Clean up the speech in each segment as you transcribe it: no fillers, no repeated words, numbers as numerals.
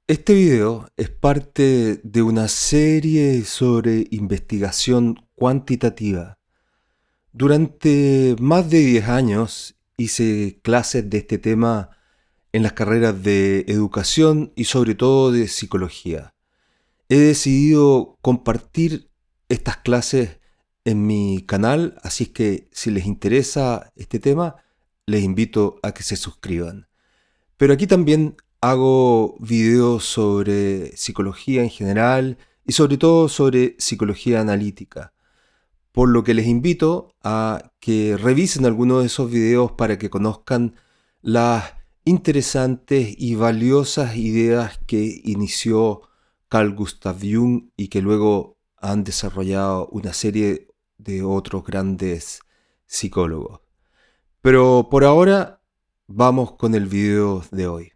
Este video es parte de una serie sobre investigación cuantitativa. Durante más de 10 años hice clases de este tema en las carreras de educación y sobre todo de psicología. He decidido compartir estas clases en mi canal, así es que si les interesa este tema, les invito a que se suscriban. Pero aquí también hago videos sobre psicología en general y sobre todo sobre psicología analítica. Por lo que les invito a que revisen algunos de esos videos para que conozcan las interesantes y valiosas ideas que inició Carl Gustav Jung y que luego han desarrollado una serie de otros grandes psicólogos. Pero por ahora vamos con el video de hoy.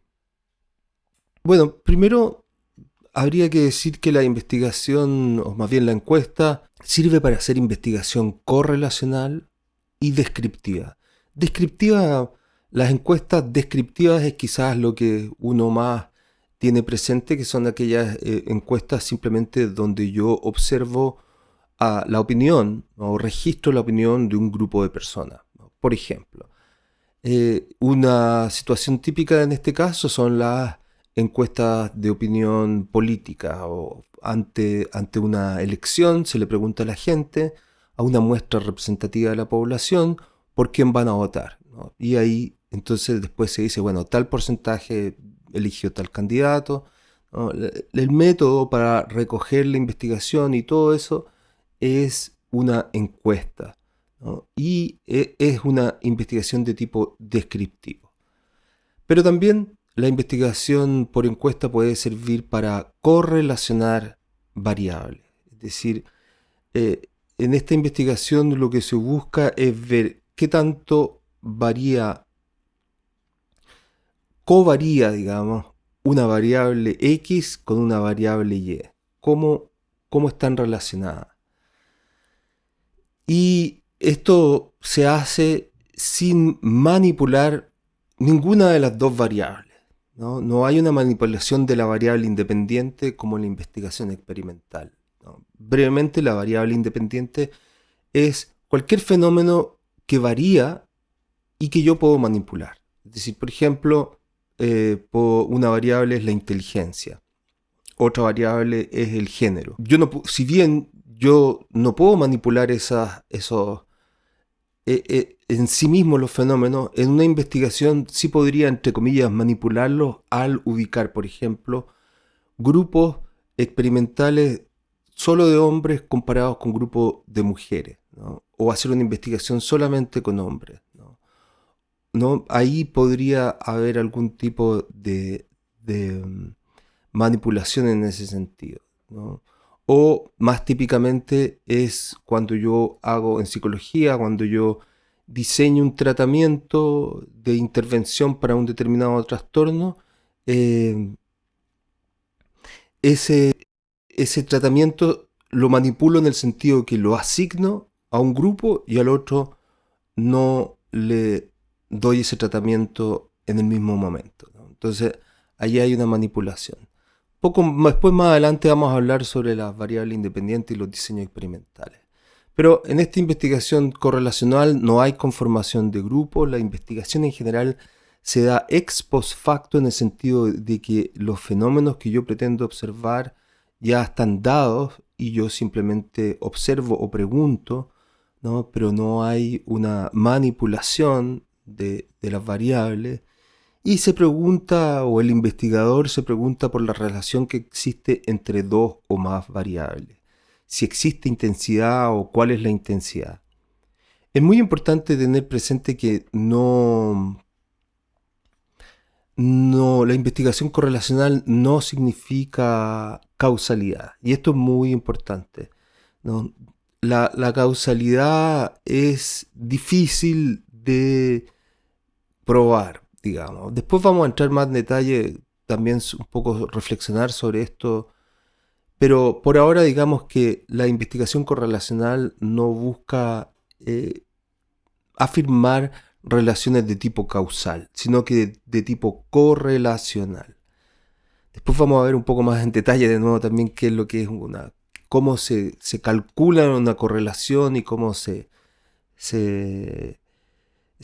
Bueno, primero habría que decir que la investigación, o más bien la encuesta, sirve para hacer investigación correlacional y descriptiva. Descriptiva, las encuestas descriptivas es quizás lo que uno más tiene presente, que son aquellas encuestas simplemente donde yo observo la opinión o registro la opinión de un grupo de personas. Por ejemplo, una situación típica en este caso son las encuestas de opinión política o ante una elección se le pregunta a la gente, a una muestra representativa de la población, por quién van a votar, ¿no? Y ahí entonces después se dice, bueno, tal porcentaje eligió tal candidato, ¿no? El método para recoger la investigación y todo eso es una encuesta, ¿no? Y es una investigación de tipo descriptivo. Pero también la investigación por encuesta puede servir para correlacionar variables. Es decir, en esta investigación lo que se busca es ver qué tanto covaría, digamos, una variable X con una variable Y. Cómo están relacionadas. Y esto se hace sin manipular ninguna de las dos variables. No hay una manipulación de la variable independiente como en la investigación experimental, ¿no? Brevemente, la variable independiente es cualquier fenómeno que varía y que yo puedo manipular. Es decir, por ejemplo, una variable es la inteligencia. Otra variable es el género. Si bien yo no puedo manipular en sí mismos los fenómenos, en una investigación sí podría, entre comillas, manipularlos al ubicar, por ejemplo, grupos experimentales solo de hombres comparados con grupos de mujeres, ¿no? O hacer una investigación solamente con hombres, ¿no? Ahí podría haber algún tipo de manipulación en ese sentido, ¿no? O más típicamente es cuando yo hago en psicología, cuando yo diseño un tratamiento de intervención para un determinado trastorno, eh, ese, ese tratamiento lo manipulo en el sentido que lo asigno a un grupo y al otro no le doy ese tratamiento en el mismo momento, ¿no? Entonces, ahí hay una manipulación. Después, más adelante, vamos a hablar sobre las variables independientes y los diseños experimentales. Pero en esta investigación correlacional no hay conformación de grupos. La investigación en general se da ex post facto en el sentido de que los fenómenos que yo pretendo observar ya están dados y yo simplemente observo o pregunto, ¿no? Pero no hay una manipulación de las variables. Y se pregunta, o el investigador se pregunta por la relación que existe entre dos o más variables. Si existe intensidad o cuál es la intensidad. Es muy importante tener presente que la investigación correlacional no significa causalidad. Y esto es muy importante, ¿no? La causalidad es difícil de probar, digamos. Después vamos a entrar más en detalle, también un poco reflexionar sobre esto, pero por ahora digamos que la investigación correlacional no busca afirmar relaciones de tipo causal, sino que de tipo correlacional. Después vamos a ver un poco más en detalle de nuevo también qué es lo que es cómo se calcula una correlación y cómo se, se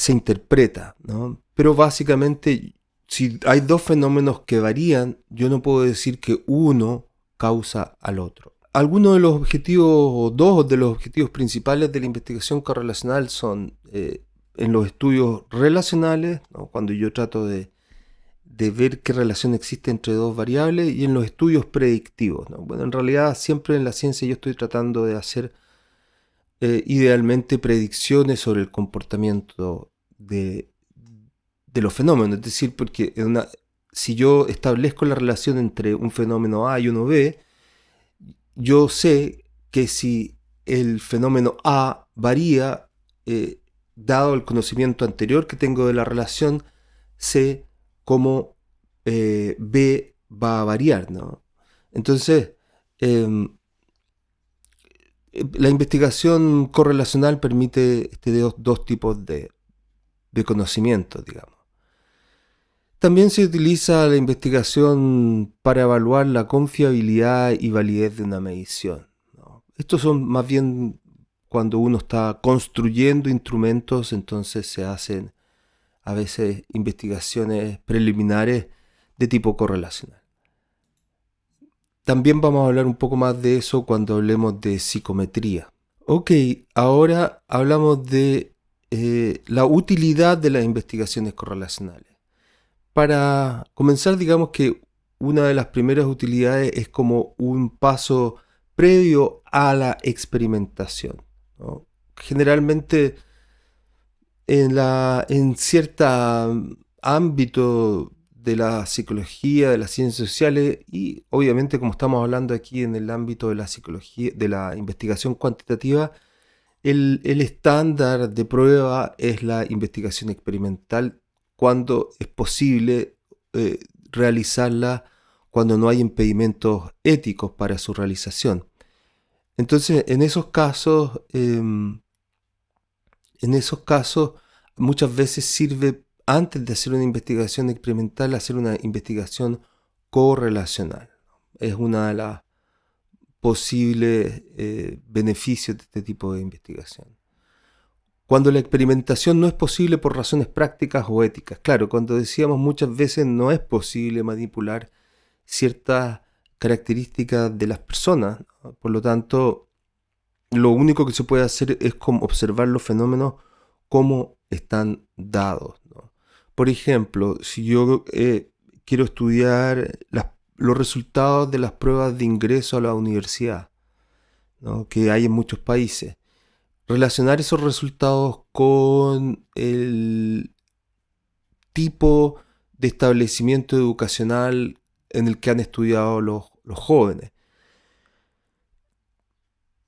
interpreta, ¿no? Pero básicamente, si hay dos fenómenos que varían, yo no puedo decir que uno causa al otro. Algunos de los objetivos, o dos de los objetivos principales de la investigación correlacional son en los estudios relacionales, ¿no? Cuando yo trato de ver qué relación existe entre dos variables, y en los estudios predictivos, ¿no? Bueno, en realidad siempre en la ciencia yo estoy tratando de hacer idealmente predicciones sobre el comportamiento de los fenómenos. Es decir, porque si yo establezco la relación entre un fenómeno A y uno B, yo sé que si el fenómeno A varía, dado el conocimiento anterior que tengo de la relación, sé cómo B va a variar, ¿no? Entonces, la investigación correlacional permite dos tipos de conocimientos, digamos. También se utiliza la investigación para evaluar la confiabilidad y validez de una medición, ¿no? Estos son más bien cuando uno está construyendo instrumentos, entonces se hacen a veces investigaciones preliminares de tipo correlacional. También vamos a hablar un poco más de eso cuando hablemos de psicometría. Ok, ahora hablamos de la utilidad de las investigaciones correlacionales. Para comenzar, digamos que una de las primeras utilidades es como un paso previo a la experimentación, ¿no? Generalmente en cierto ámbito de la psicología, de las ciencias sociales, y obviamente como estamos hablando aquí en el ámbito de la psicología, de la investigación cuantitativa, el estándar de prueba es la investigación experimental cuando es posible realizarla, cuando no hay impedimentos éticos para su realización. Entonces, en esos casos muchas veces sirve, antes de hacer una investigación experimental, hacer una investigación correlacional. Es una de las posibles beneficios de este tipo de investigación. Cuando la experimentación no es posible por razones prácticas o éticas. Claro, cuando decíamos muchas veces no es posible manipular ciertas características de las personas, ¿no? Por lo tanto, lo único que se puede hacer es como observar los fenómenos como están dados, ¿no? Por ejemplo, si yo quiero estudiar los resultados de las pruebas de ingreso a la universidad, ¿no? Que hay en muchos países, relacionar esos resultados con el tipo de establecimiento educacional en el que han estudiado los jóvenes.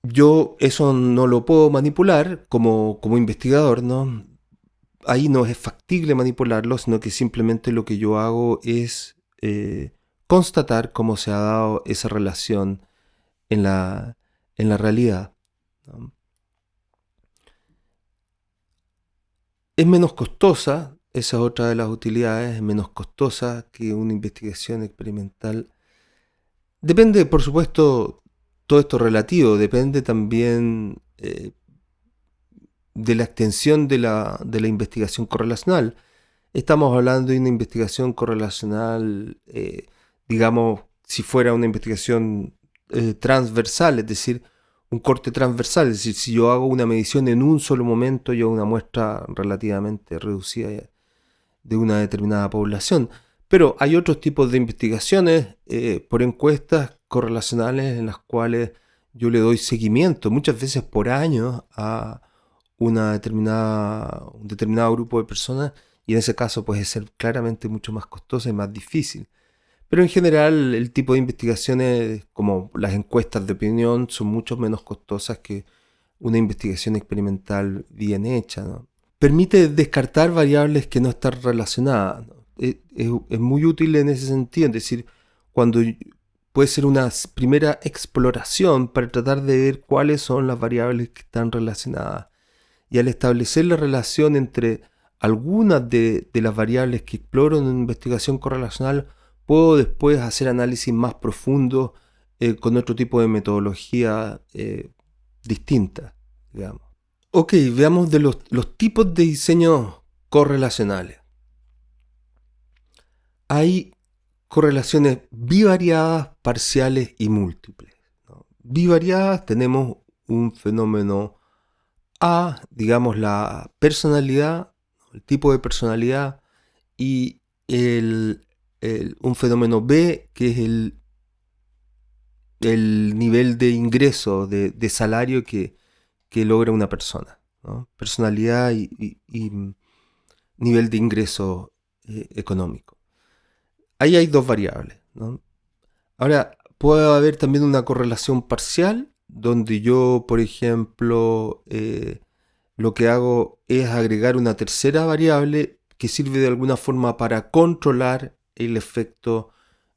Yo eso no lo puedo manipular como investigador, ¿no? Ahí no es factible manipularlo, sino que simplemente lo que yo hago es constatar cómo se ha dado esa relación en la realidad, ¿no? Es menos costosa, esa es otra de las utilidades, es menos costosa que una investigación experimental. Depende, por supuesto, todo esto relativo, depende también de la extensión de la investigación correlacional. Estamos hablando de una investigación correlacional, digamos, si fuera una investigación transversal, es decir, un corte transversal, es decir, si yo hago una medición en un solo momento, yo hago una muestra relativamente reducida de una determinada población. Pero hay otros tipos de investigaciones por encuestas correlacionales en las cuales yo le doy seguimiento, muchas veces por años, a un determinado grupo de personas, y en ese caso puede ser claramente mucho más costosa y más difícil. Pero en general el tipo de investigaciones como las encuestas de opinión son mucho menos costosas que una investigación experimental bien hecha, ¿no? Permite descartar variables que no están relacionadas, ¿no? Es muy útil en ese sentido, es decir, cuando puede ser una primera exploración para tratar de ver cuáles son las variables que están relacionadas. Y al establecer la relación entre algunas de las variables que exploro en una investigación correlacional, puedo después hacer análisis más profundos con otro tipo de metodología distinta, digamos. Ok, veamos de los tipos de diseños correlacionales. Hay correlaciones bivariadas, parciales y múltiples, ¿no? Bivariadas, tenemos un fenómeno A, digamos la personalidad, el tipo de personalidad, y un fenómeno B, que es el nivel de ingreso, de salario que logra una persona, ¿no? Personalidad y nivel de ingreso económico. Ahí hay dos variables, ¿no? Ahora, puede haber también una correlación parcial, donde yo, por ejemplo, lo que hago es agregar una tercera variable que sirve de alguna forma para controlar el efecto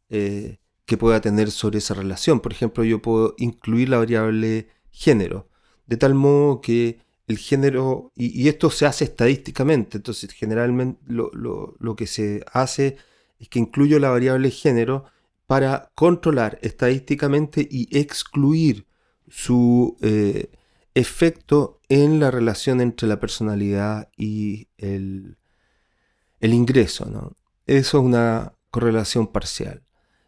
que pueda tener sobre esa relación. Por ejemplo, yo puedo incluir la variable género, de tal modo que el género, y esto se hace estadísticamente, entonces generalmente lo que se hace es que incluyo la variable género para controlar estadísticamente y excluir su efecto en la relación entre la personalidad y el ingreso, ¿no? Eso es una correlación parcial.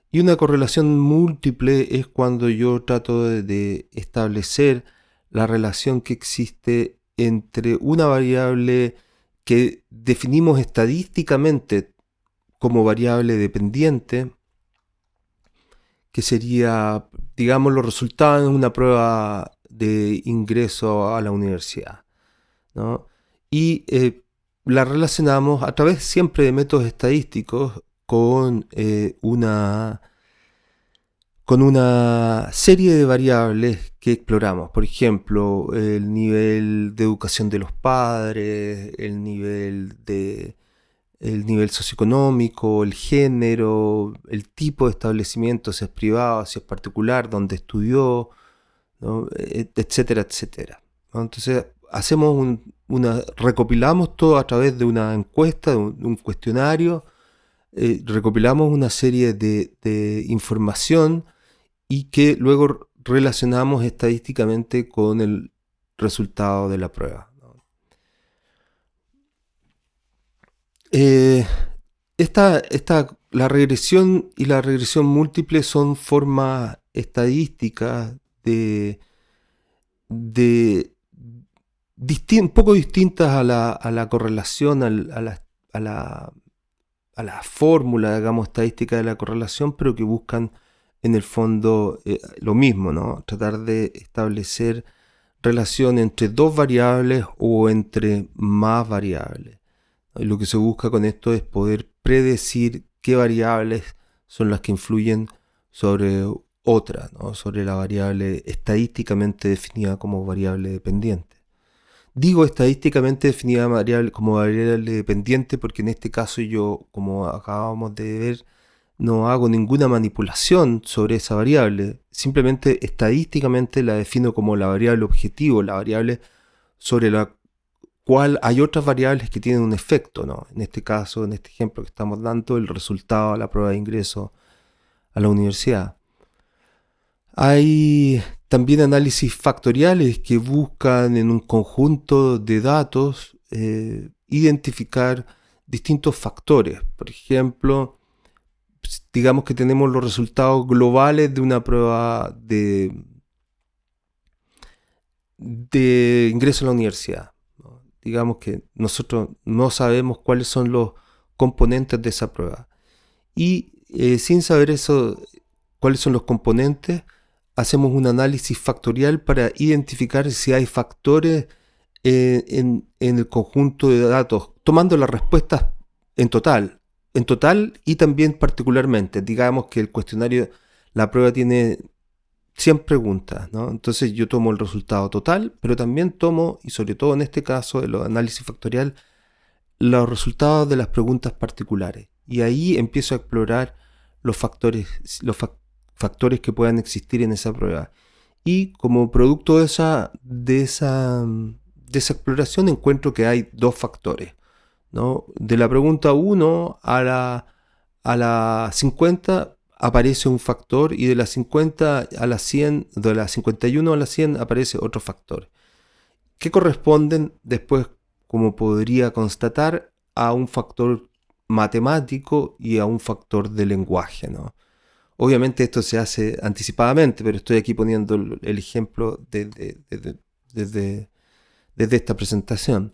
Y una correlación múltiple es cuando yo trato de establecer la relación que existe entre una variable que definimos estadísticamente como variable dependiente, que sería, digamos, los resultados de una prueba de ingreso a la universidad, ¿no? Y la relacionamos a través siempre de métodos estadísticos con una serie de variables que exploramos. Por ejemplo, el nivel de educación de los padres, el nivel socioeconómico, el género, el tipo de establecimiento, si es privado, si es particular, dónde estudió, ¿no? Etcétera, etcétera, ¿no? Entonces recopilamos todo a través de una encuesta, de un cuestionario, recopilamos una serie de información y que luego relacionamos estadísticamente con el resultado de la prueba, ¿no? La regresión y la regresión múltiple son formas estadísticas un poco distintas a la correlación, a la fórmula, digamos, estadística de la correlación, pero que buscan en el fondo lo mismo, ¿no? Tratar de establecer relación entre dos variables o entre más variables. Y lo que se busca con esto es poder predecir qué variables son las que influyen sobre otra, ¿no? Sobre la variable estadísticamente definida como variable dependiente. Digo estadísticamente definida como variable dependiente porque en este caso yo, como acabamos de ver, no hago ninguna manipulación sobre esa variable. Simplemente estadísticamente la defino como la variable objetivo, la variable sobre la cual hay otras variables que tienen un efecto, ¿no? En este caso, en este ejemplo que estamos dando, el resultado de la prueba de ingreso a la universidad. Hay también análisis factoriales que buscan en un conjunto de datos identificar distintos factores. Por ejemplo, digamos que tenemos los resultados globales de una prueba de ingreso a la universidad. Digamos que nosotros no sabemos cuáles son los componentes de esa prueba. Y sin saber eso, cuáles son los componentes, hacemos un análisis factorial para identificar si hay factores en el conjunto de datos, tomando las respuestas en total y también particularmente. Digamos que el cuestionario, la prueba tiene 100 preguntas, ¿no? Entonces yo tomo el resultado total, pero también tomo, y sobre todo en este caso, el análisis factorial, los resultados de las preguntas particulares. Y ahí empiezo a explorar los factores que puedan existir en esa prueba. Y como producto de esa exploración encuentro que hay dos factores, ¿no? De la pregunta 1 a a la 50 aparece un factor y de la 50 a la 100, de la 51 a la 100 aparece otro factor, que corresponden después, como podría constatar, a un factor matemático y a un factor de lenguaje, ¿no? Obviamente esto se hace anticipadamente, pero estoy aquí poniendo el ejemplo desde esta presentación,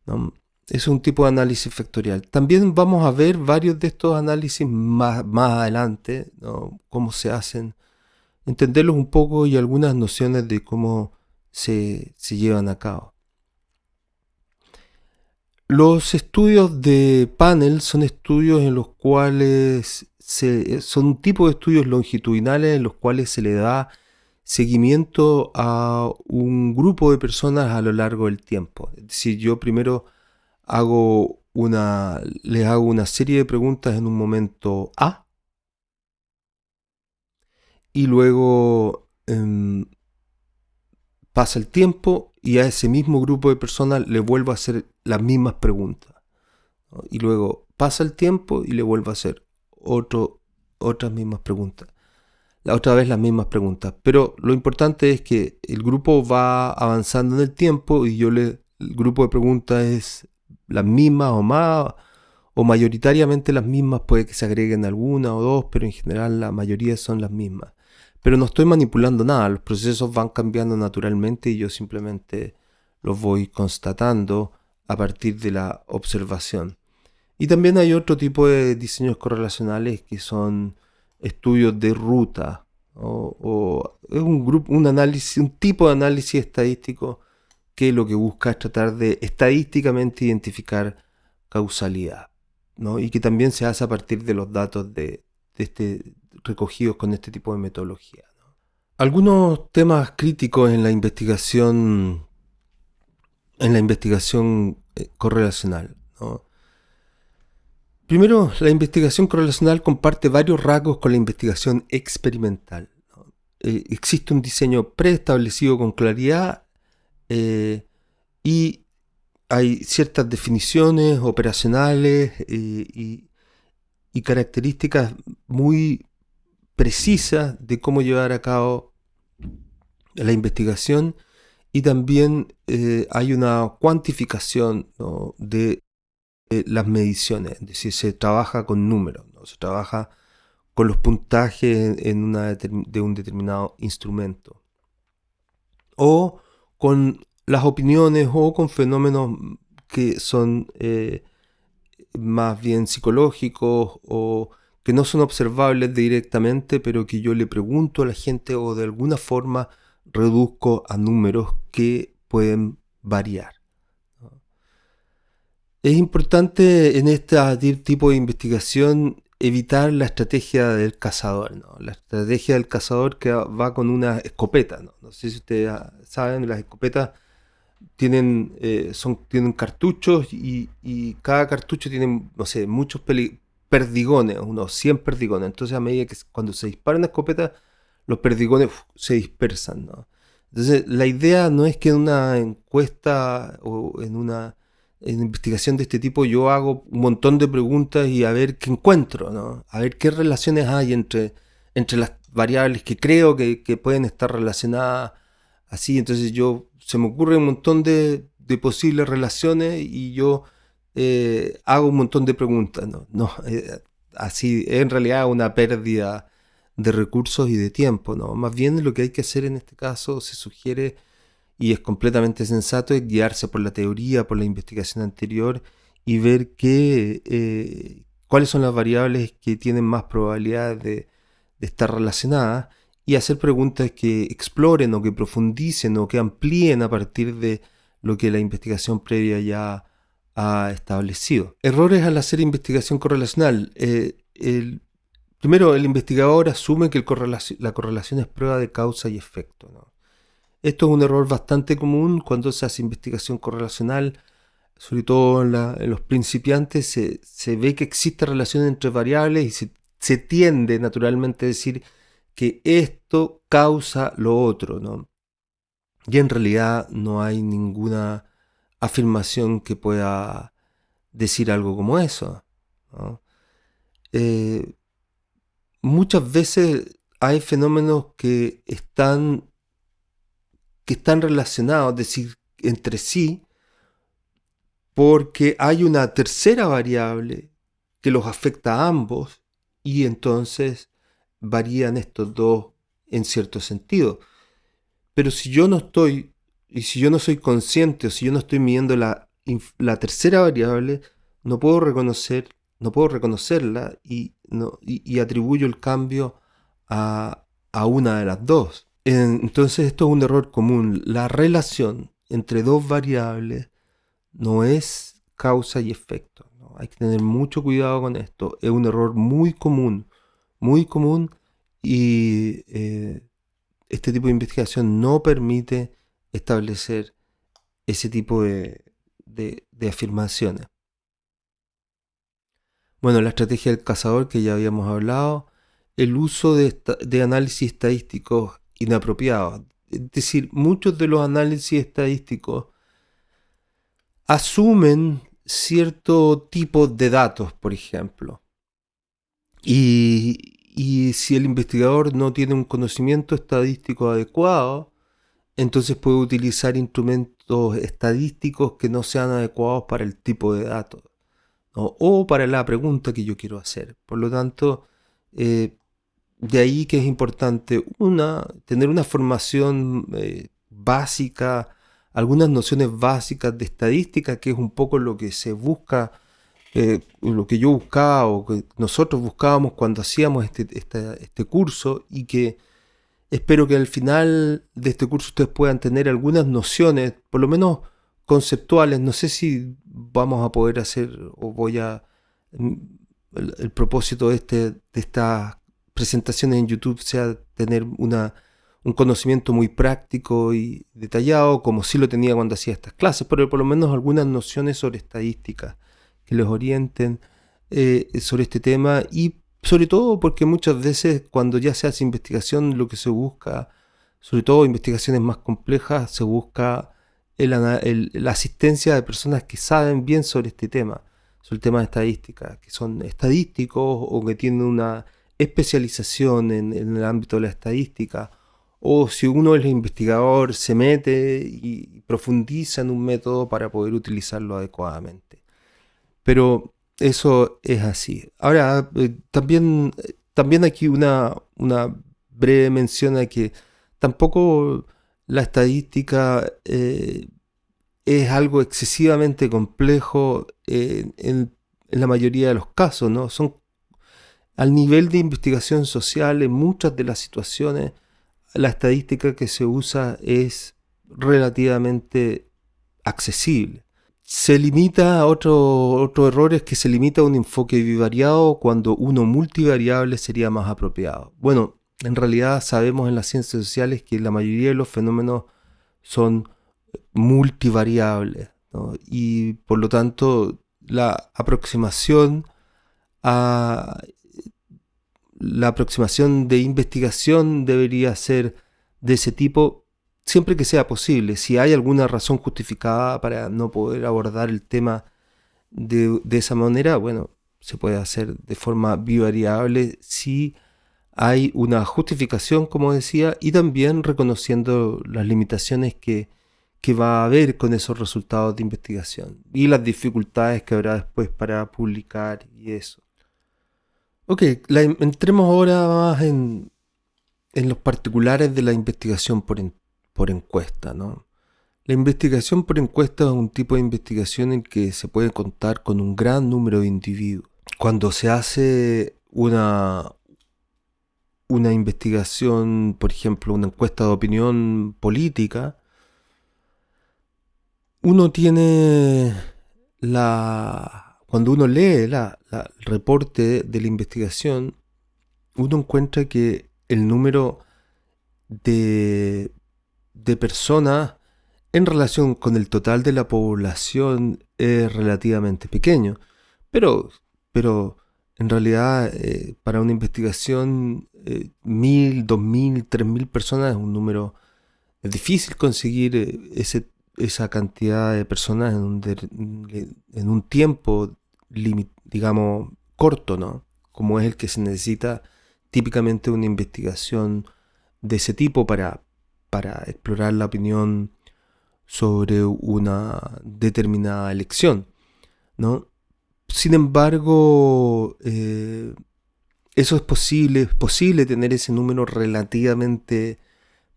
¿no? Es un tipo de análisis factorial. También vamos a ver varios de estos análisis más adelante, ¿no? Cómo se hacen, entenderlos un poco y algunas nociones de cómo se llevan a cabo. Los estudios de panel son estudios en los cuales son un tipo de estudios longitudinales en los cuales se le da seguimiento a un grupo de personas a lo largo del tiempo. Es decir, yo primero les hago una serie de preguntas en un momento A y luego pasa el tiempo y a ese mismo grupo de personas le vuelvo a hacer las mismas preguntas, ¿no? Y luego pasa el tiempo y le vuelvo a hacer otras mismas preguntas. La otra vez las mismas preguntas. Pero lo importante es que el grupo va avanzando en el tiempo y el grupo de preguntas es las mismas o más, o mayoritariamente las mismas, puede que se agreguen alguna o dos, pero en general la mayoría son las mismas. Pero no estoy manipulando nada, los procesos van cambiando naturalmente y yo simplemente los voy constatando a partir de la observación. Y también hay otro tipo de diseños correlacionales que son estudios de ruta o es un tipo de análisis estadístico que lo que busca es tratar de estadísticamente identificar causalidad, ¿no? Y que también se hace a partir de los datos recogidos con este tipo de metodología, ¿no? Algunos temas críticos en la investigación correlacional, ¿no? Primero, la investigación correlacional comparte varios rasgos con la investigación experimental, ¿no? Existe un diseño preestablecido con claridad y hay ciertas definiciones operacionales y características muy precisas de cómo llevar a cabo la investigación y también hay una cuantificación, ¿no?, de las mediciones, es decir, se trabaja con números, ¿no? Se trabaja con los puntajes de un determinado instrumento o con las opiniones o con fenómenos que son más bien psicológicos o que no son observables directamente, pero que yo le pregunto a la gente o de alguna forma reduzco a números que pueden variar. Es importante en este tipo de investigación evitar la estrategia del cazador, ¿no? La estrategia del cazador que va con una escopeta, ¿no? No sé si ustedes saben, las escopetas tienen cartuchos y cada cartucho tiene, no sé, muchos perdigones, unos 100 perdigones. Entonces a medida que cuando se dispara una escopeta, los perdigones se dispersan, ¿no? Entonces la idea no es que en una encuesta o en investigación de este tipo yo hago un montón de preguntas y a ver qué encuentro, ¿no? A ver qué relaciones hay entre las variables que creo que pueden estar relacionadas así. Entonces se me ocurre un montón de posibles relaciones y yo hago un montón de preguntas, ¿no? Así es en realidad una pérdida de recursos y de tiempo, ¿no? Más bien lo que hay que hacer en este caso se sugiere y es completamente sensato es guiarse por la teoría, por la investigación anterior y ver cuáles son las variables que tienen más probabilidades de estar relacionadas y hacer preguntas que exploren o que profundicen o que amplíen a partir de lo que la investigación previa ya ha establecido. Errores al hacer investigación correlacional. Primero, el investigador asume que la correlación es prueba de causa y efecto, ¿no? Esto es un error bastante común cuando se hace investigación correlacional, sobre todo en los principiantes, se ve que existe relación entre variables y se tiende naturalmente a decir que esto causa lo otro, ¿no? Y en realidad no hay ninguna afirmación que pueda decir algo como eso, ¿no? eh, muchas veces hay fenómenos que están relacionados, es decir, entre sí, porque hay una tercera variable que los afecta a ambos y entonces varían estos dos en cierto sentido. Pero si yo no estoy, y si yo no soy consciente, o si yo no estoy midiendo la tercera variable, no puedo reconocerla y atribuyo el cambio a una de las dos. Entonces esto es un error común. La relación entre dos variables no es causa y efecto, ¿no? Hay que tener mucho cuidado con esto. Es un error muy común y este tipo de investigación no permite establecer ese tipo de afirmaciones. Bueno, la estrategia del cazador que ya habíamos hablado, el uso de análisis estadísticos inapropiados. Es decir, muchos de los análisis estadísticos asumen cierto tipo de datos, por ejemplo. Y si el investigador no tiene un conocimiento estadístico adecuado, entonces puede utilizar instrumentos estadísticos que no sean adecuados para el tipo de datos, ¿no? O para la pregunta que yo quiero hacer. Por lo tanto, de ahí que es importante tener una formación básica, algunas nociones básicas de estadística, que es un poco lo que se busca, lo que yo buscaba o que nosotros buscábamos cuando hacíamos este curso, y que espero que al final de este curso ustedes puedan tener algunas nociones, por lo menos conceptuales. No sé si vamos a poder hacer o voy a... El propósito de estas presentaciones en YouTube sea tener un conocimiento muy práctico y detallado, como sí lo tenía cuando hacía estas clases, pero por lo menos algunas nociones sobre estadística que les orienten sobre este tema, y sobre todo porque muchas veces cuando ya se hace investigación, lo que se busca, sobre todo investigaciones más complejas, se busca la asistencia de personas que saben bien sobre este tema, sobre el tema de estadística, que son estadísticos o que tienen una especialización en el ámbito de la estadística, o si uno es el investigador, se mete y profundiza en un método para poder utilizarlo adecuadamente. Pero eso es así. Ahora, también aquí una breve mención a que tampoco la estadística es algo excesivamente complejo en la mayoría de los casos, ¿no? Son al nivel de investigación social, en muchas de las situaciones, la estadística que se usa es relativamente accesible. Se limita a otro error, es que se limita a un enfoque bivariado cuando uno multivariable sería más apropiado. Bueno, en realidad sabemos en las ciencias sociales que la mayoría de los fenómenos son multivariables, ¿no? Y por lo tanto a la aproximación de investigación debería ser de ese tipo siempre que sea posible. Si hay alguna razón justificada para no poder abordar el tema de esa manera, bueno, se puede hacer de forma bivariable si hay una justificación, como decía, y también reconociendo las limitaciones que va a haber con esos resultados de investigación y las dificultades que habrá después para publicar y eso. Ok, entremos ahora más en los particulares de la investigación por encuesta, ¿no? La investigación por encuesta es un tipo de investigación en que se puede contar con un gran número de individuos. Cuando se hace una investigación, por ejemplo, una encuesta de opinión política, uno tiene cuando uno lee el reporte de la investigación, uno encuentra que el número de personas en relación con el total de la población es relativamente pequeño. Pero en realidad para una investigación 1000, 2000, 3000 personas es un número. Es difícil conseguir esa cantidad de personas en un tiempo, digamos, corto, ¿no? como es el que se necesita típicamente una investigación de ese tipo para explorar la opinión sobre una determinada elección, ¿no? Sin embargo, eso es posible tener ese número relativamente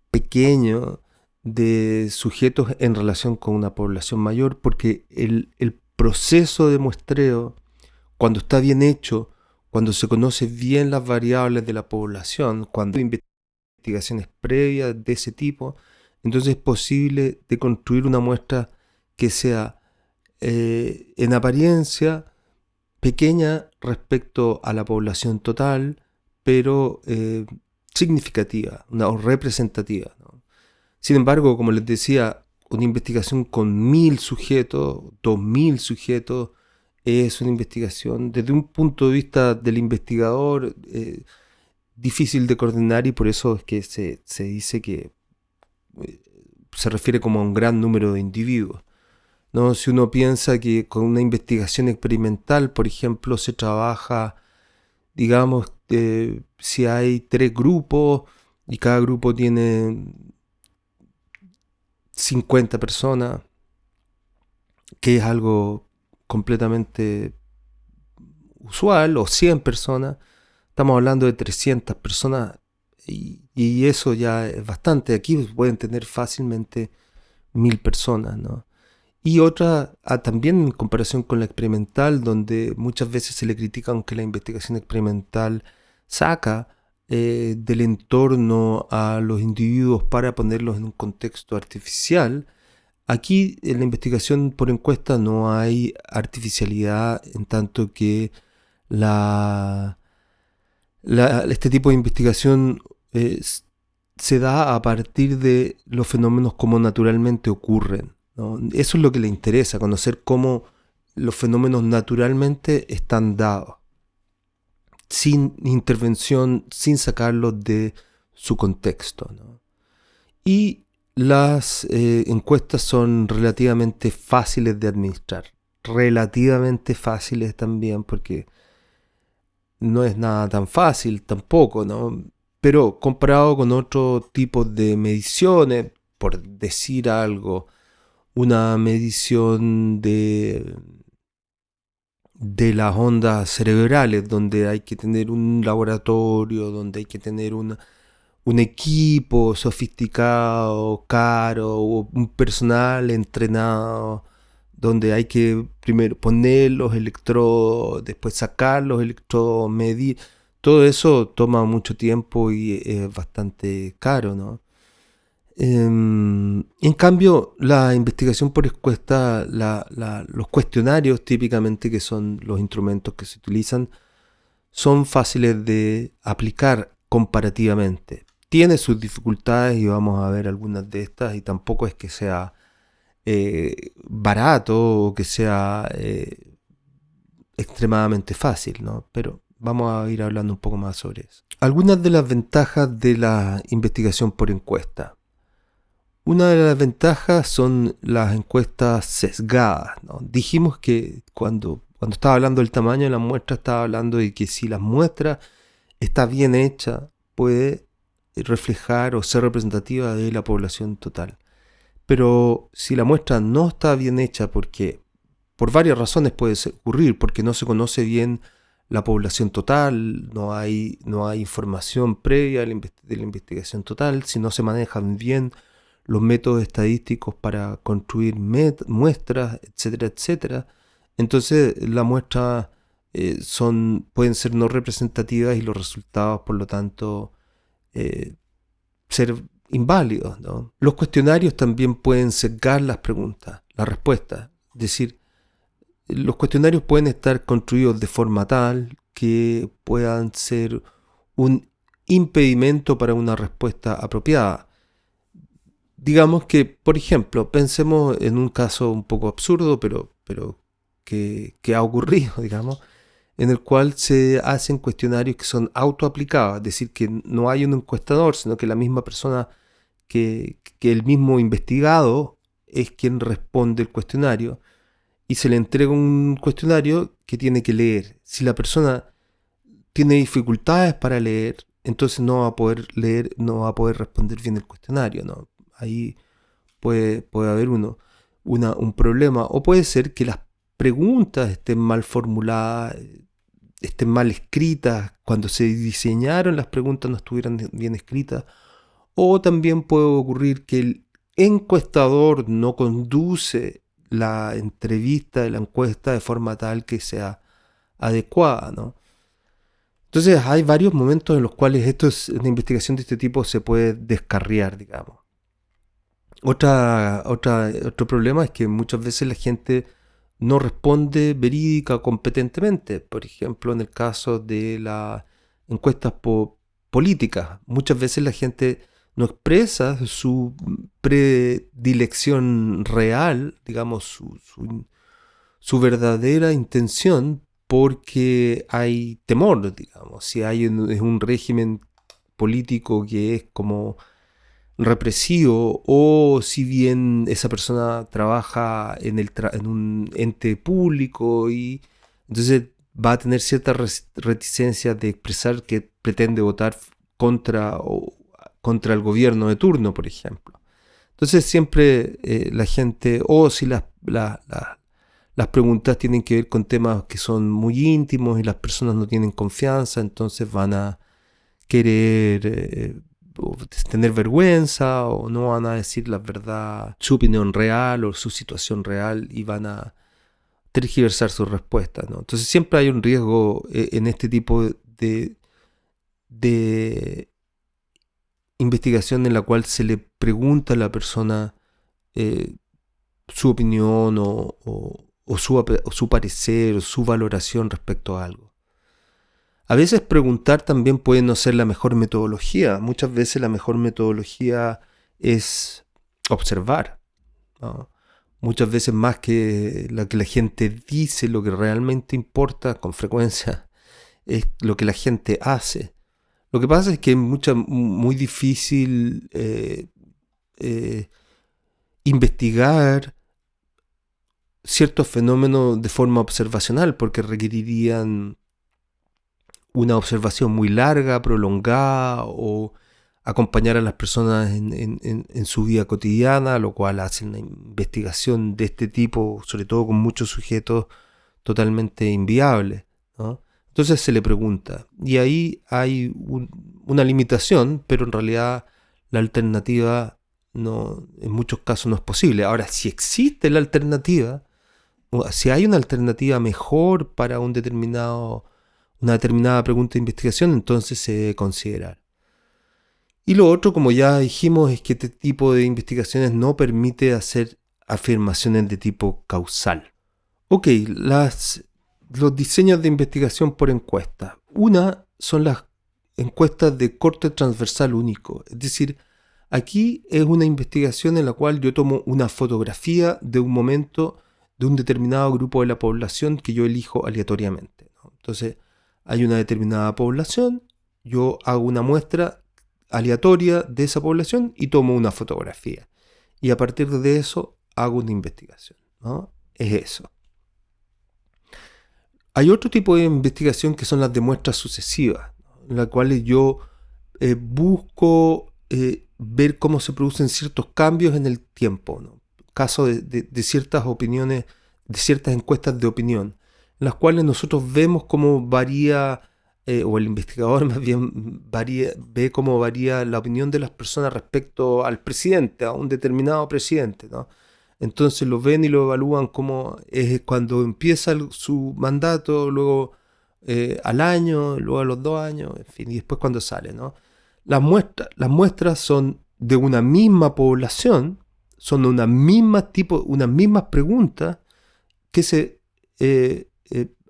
pequeño de sujetos en relación con una población mayor, porque el proceso de muestreo, cuando está bien hecho, cuando se conocen bien las variables de la población, cuando hay investigaciones previas de ese tipo, entonces es posible de construir una muestra que sea en apariencia pequeña respecto a la población total, pero significativa, o representativa, ¿no? Sin embargo, como les decía, una investigación con 1000 sujetos, 2000 sujetos, es una investigación desde un punto de vista del investigador difícil de coordinar, y por eso es que se dice que se refiere como a un gran número de individuos, ¿no? Si uno piensa que con una investigación experimental, por ejemplo, se trabaja, digamos, si hay 3 grupos y cada grupo tiene 50 personas, que es algo completamente usual, o 100 personas, estamos hablando de 300 personas, y eso ya es bastante. Aquí pueden tener fácilmente 1000 personas, ¿no? Y otra, también en comparación con la experimental, donde muchas veces se le critica, aunque la investigación experimental saca del entorno a los individuos para ponerlos en un contexto artificial. Aquí en la investigación por encuesta no hay artificialidad, en tanto que este tipo de investigación se da a partir de los fenómenos como naturalmente ocurren, ¿no? Eso es lo que le interesa, conocer cómo los fenómenos naturalmente están dados, sin intervención, sin sacarlos de su contexto, ¿no? Y las encuestas son relativamente fáciles de administrar, relativamente fáciles también, porque no es nada tan fácil tampoco, ¿no? Pero comparado con otro tipo de mediciones, por decir algo, una medición de las ondas cerebrales, donde hay que tener un laboratorio, donde hay que tener un equipo sofisticado, caro, o un personal entrenado, donde hay que primero poner los electrodos, después sacar los electrodos, medir. Todo eso toma mucho tiempo y es bastante caro, ¿no? En cambio, la investigación por encuesta, los cuestionarios típicamente, que son los instrumentos que se utilizan, son fáciles de aplicar comparativamente. Tiene sus dificultades y vamos a ver algunas de estas, y tampoco es que sea barato o que sea extremadamente fácil, ¿no? Pero vamos a ir hablando un poco más sobre eso. Algunas de las ventajas de la investigación por encuesta. Una de las ventajas son las encuestas sesgadas, ¿no? Dijimos que cuando estaba hablando del tamaño de la muestra, estaba hablando de que si la muestra está bien hecha, puede reflejar o ser representativa de la población total. Pero si la muestra no está bien hecha, porque por varias razones puede ocurrir, porque no se conoce bien la población total, no hay información previa de la investigación total, si no se manejan bien los métodos estadísticos para construir muestras, etcétera, etcétera, entonces las muestras pueden ser no representativas y los resultados, por lo tanto, ser inválidos, ¿no? Los cuestionarios también pueden sesgar las preguntas, las respuestas. Es decir, los cuestionarios pueden estar construidos de forma tal que puedan ser un impedimento para una respuesta apropiada. Digamos que, por ejemplo, pensemos en un caso un poco absurdo, pero que ha ocurrido, digamos, en el cual se hacen cuestionarios que son autoaplicados, es decir, que no hay un encuestador, sino que la misma persona, que el mismo investigado es quien responde el cuestionario, y se le entrega un cuestionario que tiene que leer. Si la persona tiene dificultades para leer, entonces no va a poder leer, no va a poder responder bien el cuestionario, ¿no? Ahí puede haber un problema. O puede ser que las preguntas estén mal formuladas, estén mal escritas, cuando se diseñaron las preguntas no estuvieran bien escritas. O también puede ocurrir que el encuestador no conduce la entrevista de la encuesta de forma tal que sea adecuada, ¿no? Entonces hay varios momentos en los cuales una investigación de este tipo se puede descarriar, digamos. Otro problema es que muchas veces la gente no responde verídica o competentemente. Por ejemplo, en el caso de las encuestas políticas, muchas veces la gente no expresa su predilección real, digamos, su verdadera intención, porque hay temor, digamos. Si hay un régimen político que es como represivo, o si bien esa persona trabaja en un ente público, y entonces va a tener cierta reticencia de expresar que pretende votar contra el gobierno de turno, por ejemplo. Entonces siempre la gente, o si las preguntas tienen que ver con temas que son muy íntimos y las personas no tienen confianza, entonces van a querer tener vergüenza, o no van a decir la verdad, su opinión real o su situación real, y van a tergiversar sus respuestas, ¿no? Entonces siempre hay un riesgo en este tipo de investigación en la cual se le pregunta a la persona su opinión o su parecer o su valoración respecto a algo. A veces preguntar también puede no ser la mejor metodología. Muchas veces la mejor metodología es observar, ¿no? Muchas veces más que lo que la gente dice, lo que realmente importa con frecuencia es lo que la gente hace. Lo que pasa es que es muy difícil investigar ciertos fenómenos de forma observacional, porque requerirían una observación muy larga, prolongada, o acompañar a las personas en su vida cotidiana, lo cual hace una investigación de este tipo, sobre todo con muchos sujetos, totalmente inviable, ¿no? Entonces se le pregunta, y ahí hay una limitación, pero en realidad la alternativa en muchos casos no es posible. Ahora, si existe la alternativa, si hay una alternativa mejor para una determinada pregunta de investigación, entonces se debe considerar. Y lo otro, como ya dijimos, es que este tipo de investigaciones no permite hacer afirmaciones de tipo causal. Ok, los diseños de investigación por encuesta. Una son las encuestas de corte transversal único. Es decir, aquí es una investigación en la cual yo tomo una fotografía de un momento de un determinado grupo de la población que yo elijo aleatoriamente, ¿no? Entonces, hay una determinada población, yo hago una muestra aleatoria de esa población y tomo una fotografía. Y a partir de eso hago una investigación, ¿no? Es eso. Hay otro tipo de investigación que son las de muestras sucesivas, ¿no? En las cuales yo busco ver cómo se producen ciertos cambios en el tiempo, ¿no? Caso de ciertas opiniones, de ciertas encuestas de opinión, en las cuales nosotros vemos cómo varía, o el investigador más bien ve cómo varía la opinión de las personas respecto al presidente, a un determinado presidente, ¿no? Entonces lo ven y lo evalúan como es cuando empieza su mandato, luego al año, luego a los 2 años, en fin, y después cuando sale, ¿no? Las muestras son de una misma población, son unas mismas preguntas que se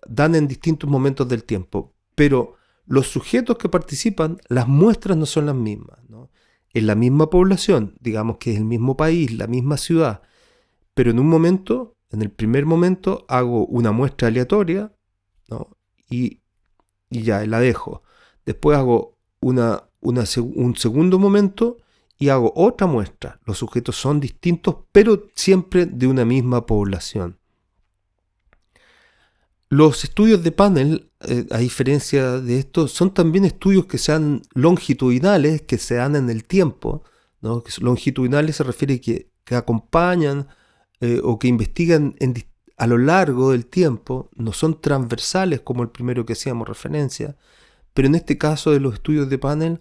dan en distintos momentos del tiempo, pero los sujetos que participan, las muestras no son las mismas, ¿no? Es la misma población, digamos que es el mismo país, la misma ciudad, pero en el primer momento hago una muestra aleatoria, ¿no? y ya la dejo. Después hago un segundo momento y hago otra muestra. Los sujetos son distintos, pero siempre de una misma población. Los estudios de panel, a diferencia de esto, son también estudios que sean longitudinales, que se dan en el tiempo, ¿no? Longitudinales se refiere que acompañan o que investigan a lo largo del tiempo, no son transversales como el primero que hacíamos referencia, pero en este caso de los estudios de panel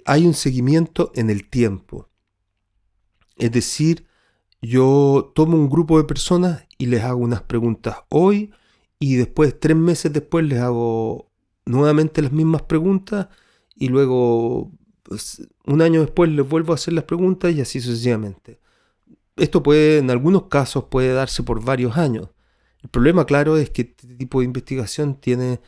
hay un seguimiento en el tiempo. Es decir, yo tomo un grupo de personas y les hago unas preguntas hoy y después, 3 meses después, les hago nuevamente las mismas preguntas y luego, pues, un año después les vuelvo a hacer las preguntas y así sucesivamente. Esto puede, en algunos casos, puede darse por varios años. El problema, claro, es que este tipo de investigación tiene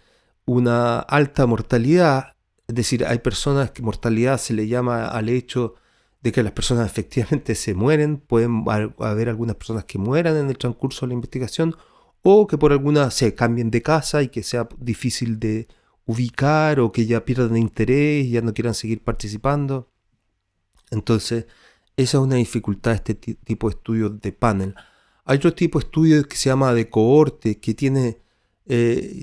una alta mortalidad, es decir, hay personas que mortalidad se le llama al hecho de que las personas efectivamente se mueren, pueden haber algunas personas que mueran en el transcurso de la investigación o que por alguna se cambien de casa y que sea difícil de ubicar o que ya pierdan interés y ya no quieran seguir participando. Entonces, esa es una dificultad de este tipo de estudios de panel. Hay otro tipo de estudio que se llama de cohorte, que tiene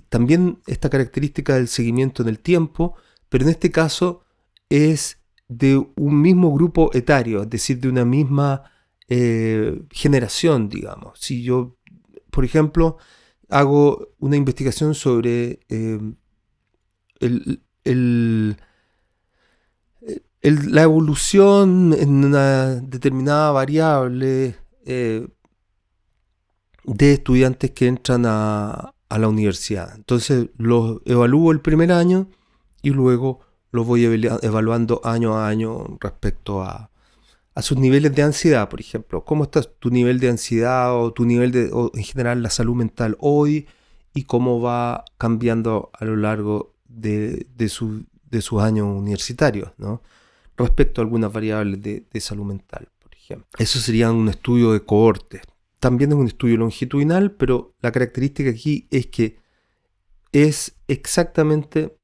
también esta característica del seguimiento en el tiempo, pero en este caso es de un mismo grupo etario, es decir, de una misma generación, digamos. Si yo, por ejemplo, hago una investigación sobre el, el, la evolución en una determinada variable de estudiantes que entran a la universidad. Entonces los evalúo el primer año y luego los voy evaluando año a año respecto a sus niveles de ansiedad, por ejemplo. ¿Cómo está tu nivel de ansiedad o tu nivel de, o en general, la salud mental hoy y cómo va cambiando a lo largo de sus años universitarios, ¿no? Respecto a algunas variables de salud mental, por ejemplo? Eso sería un estudio de cohortes. También es un estudio longitudinal, pero la característica aquí es que es exactamente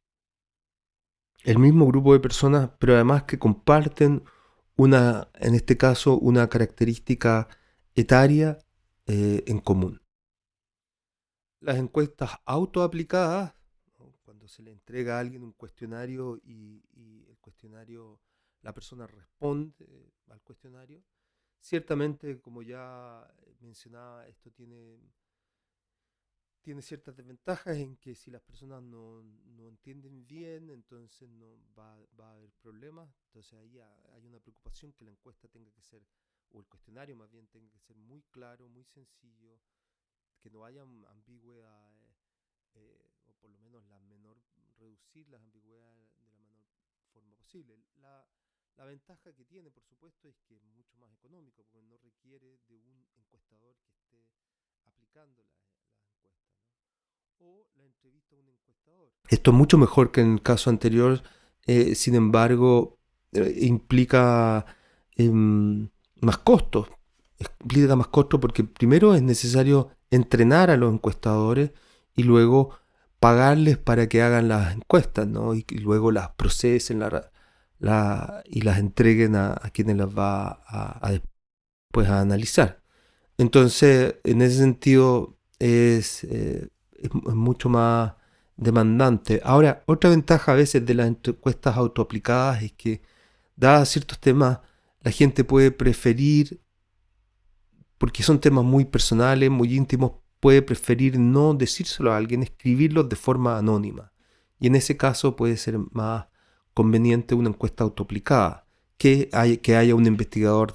el mismo grupo de personas, pero además que comparten en este caso, una característica etaria en común. Las encuestas autoaplicadas, ¿no? Cuando se le entrega a alguien un cuestionario y el cuestionario, la persona responde al cuestionario, ciertamente, como ya mencionaba, esto tiene ciertas desventajas en que si las personas no entienden bien, entonces no va a haber problemas. Entonces ahí hay una preocupación que la encuesta tenga que ser, o el cuestionario más bien tenga que ser muy claro, muy sencillo, que no haya ambigüedades, o por lo menos reducir las ambigüedades de la menor forma posible. La ventaja que tiene, por supuesto, es que es mucho más económico, porque no requiere de un encuestador que esté aplicando las encuestas, ¿no? O la entrevista a un encuestador. Esto es mucho mejor que en el caso anterior, sin embargo, implica más costos. Implica más costos porque primero es necesario entrenar a los encuestadores y luego pagarles para que hagan las encuestas, ¿no? Y luego las procesen y las entreguen a quienes las va después a analizar. Entonces, en ese sentido, es mucho más demandante. Ahora, otra ventaja a veces de las encuestas autoaplicadas es que, dadas ciertos temas, la gente puede preferir, porque son temas muy personales, muy íntimos, puede preferir no decírselo a alguien, escribirlos de forma anónima. Y en ese caso puede ser más conveniente una encuesta autoaplicada, que haya un investigador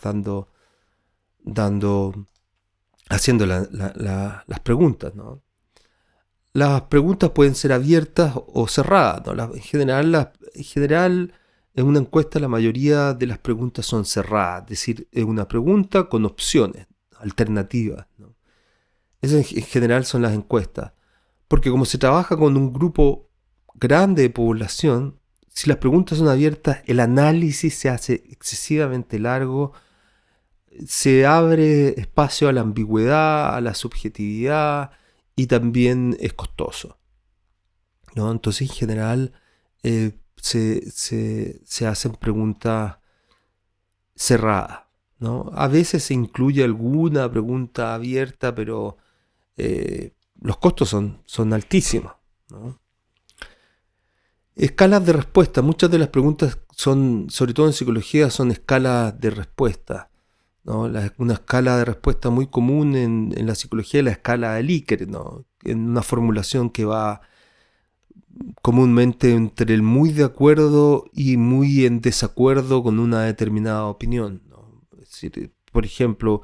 haciendo las preguntas, ¿no? Las preguntas pueden ser abiertas o cerradas, ¿no? En general, en una encuesta la mayoría de las preguntas son cerradas, es decir, es una pregunta con opciones, alternativas, ¿no? Esas en general son las encuestas, porque como se trabaja con un grupo grande de población, si las preguntas son abiertas, el análisis se hace excesivamente largo, se abre espacio a la ambigüedad, a la subjetividad y también es costoso, ¿no? Entonces, en general, se hacen preguntas cerradas, ¿no? A veces se incluye alguna pregunta abierta, pero los costos son altísimos, ¿no? Escalas de respuesta. Muchas de las preguntas son, sobre todo en psicología, son escalas de respuesta, ¿no? Una escala de respuesta muy común en la psicología es la escala de Likert, ¿no? En una formulación que va comúnmente entre el muy de acuerdo y muy en desacuerdo con una determinada opinión, ¿no? Es decir, por ejemplo,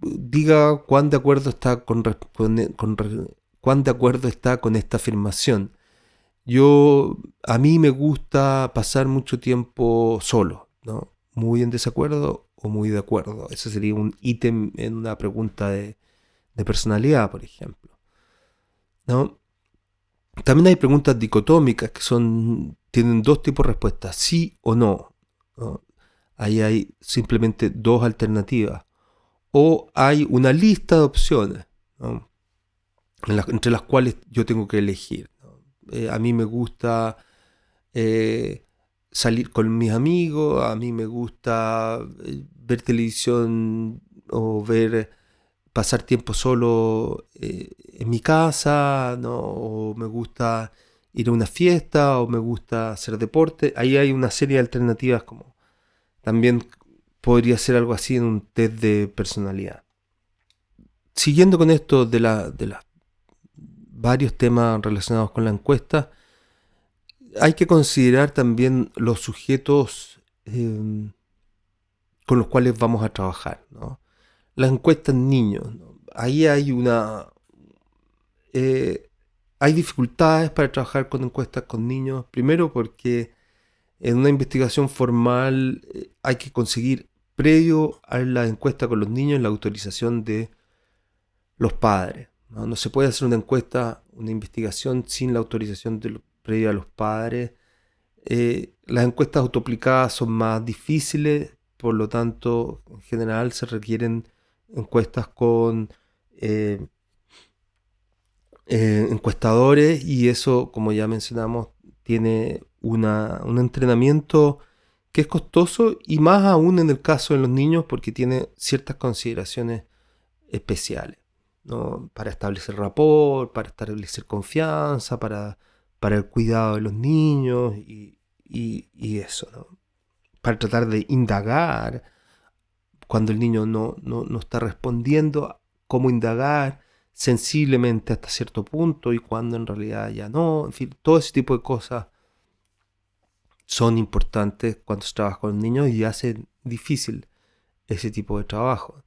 diga cuán de acuerdo está cuán de acuerdo está con esta afirmación. A mí me gusta pasar mucho tiempo solo, ¿no? Muy en desacuerdo o muy de acuerdo. Ese sería un ítem en una pregunta de personalidad, por ejemplo, ¿no? También hay preguntas dicotómicas que tienen dos tipos de respuestas, sí o no, ¿no? Ahí hay simplemente dos alternativas. O hay una lista de opciones, ¿no? Entre las cuales yo tengo que elegir, ¿no? A mí me gusta salir con mis amigos, a mí me gusta ver televisión o pasar tiempo solo en mi casa, ¿no? O me gusta ir a una fiesta, o me gusta hacer deporte. Ahí hay una serie de alternativas, como también podría ser algo así en un test de personalidad. Siguiendo con esto de los varios temas relacionados con la encuesta, hay que considerar también los sujetos con los cuales vamos a trabajar, ¿no? Las encuestas en niños, ¿no? Ahí hay dificultades para trabajar con encuestas con niños. Primero porque en una investigación formal hay que conseguir, previo a la encuesta con los niños, la autorización de los padres, ¿no? No se puede hacer una encuesta, una investigación sin la autorización previa a los padres. Las encuestas autoaplicadas son más difíciles, por lo tanto, en general se requieren encuestas con encuestadores, y eso, como ya mencionamos, tiene un entrenamiento que es costoso, y más aún en el caso de los niños, porque tiene ciertas consideraciones especiales, ¿no? Para establecer rapport, para establecer confianza, para el cuidado de los niños y eso, ¿no? Para tratar de indagar cuando el niño no está respondiendo, cómo indagar sensiblemente hasta cierto punto y cuando en realidad ya no. En fin, todo ese tipo de cosas son importantes cuando se trabaja con niños y hacen difícil ese tipo de trabajo.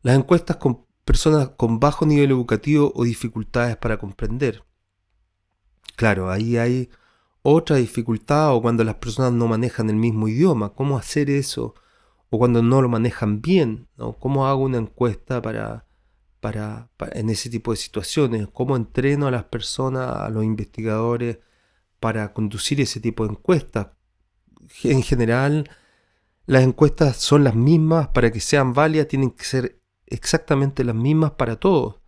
Las encuestas con personas con bajo nivel educativo o dificultades para comprender. Claro, ahí hay otra dificultad, o cuando las personas no manejan el mismo idioma, ¿cómo hacer eso? O cuando no lo manejan bien, ¿no? ¿Cómo hago una encuesta para en ese tipo de situaciones? ¿Cómo entreno a las personas, a los investigadores, para conducir ese tipo de encuestas? En general, las encuestas son las mismas. Para que sean válidas tienen que ser exactamente las mismas para todos.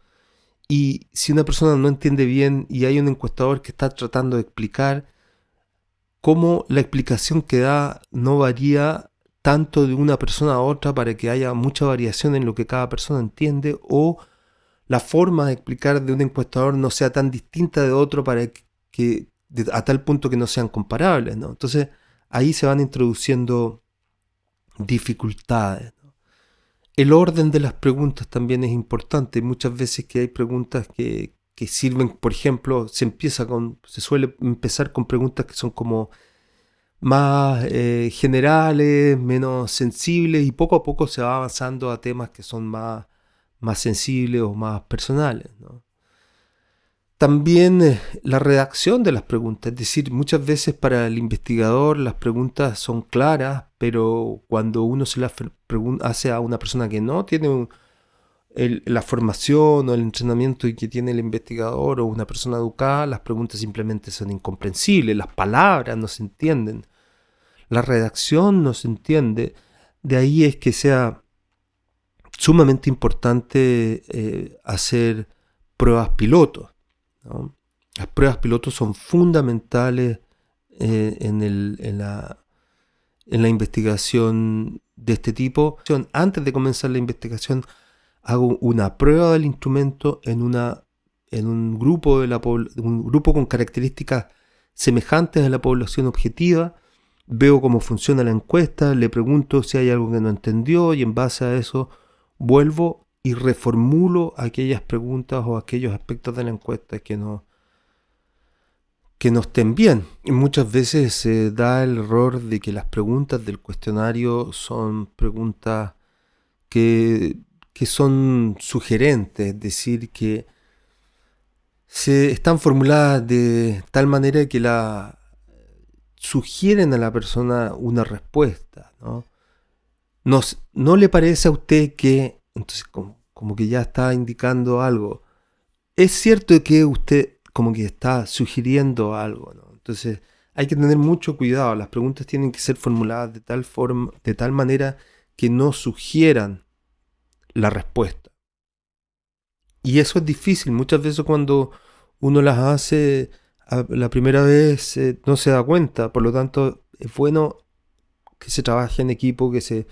Y si una persona no entiende bien y hay un encuestador que está tratando de explicar, cómo la explicación que da no varía tanto de una persona a otra para que haya mucha variación en lo que cada persona entiende, o la forma de explicar de un encuestador no sea tan distinta de otro para que a tal punto que no sean comparables, ¿no? Entonces ahí se van introduciendo dificultades, ¿no? El orden de las preguntas también es importante. Muchas veces que hay preguntas que sirven, por ejemplo, se suele empezar con preguntas que son como más generales, menos sensibles, y poco a poco se va avanzando a temas que son más sensibles o más personales, ¿no? También la redacción de las preguntas, es decir, muchas veces para el investigador las preguntas son claras, pero cuando uno se las hace a una persona que no tiene la formación o el entrenamiento que tiene el investigador, o una persona educada, las preguntas simplemente son incomprensibles, las palabras no se entienden, la redacción no se entiende. De ahí es que sea sumamente importante hacer pruebas pilotos, ¿no? Las pruebas pilotos son fundamentales en la investigación de este tipo. Antes de comenzar la investigación hago una prueba del instrumento en un grupo un grupo con características semejantes a la población objetiva, veo cómo funciona la encuesta, le pregunto si hay algo que no entendió y en base a eso vuelvo y reformulo aquellas preguntas o aquellos aspectos de la encuesta que no estén bien. Y muchas veces se da el error de que las preguntas del cuestionario son preguntas que son sugerentes, es decir, que se están formuladas de tal manera que sugieren a la persona una respuesta, ¿no? No le parece a usted que, entonces como que ya está indicando algo. Es cierto que usted como que está sugiriendo algo, ¿no? Entonces hay que tener mucho cuidado. Las preguntas tienen que ser formuladas de tal manera que no sugieran la respuesta. Y eso es difícil. Muchas veces cuando uno las hace la primera vez no se da cuenta. Por lo tanto, es bueno que se trabaje en equipo, que se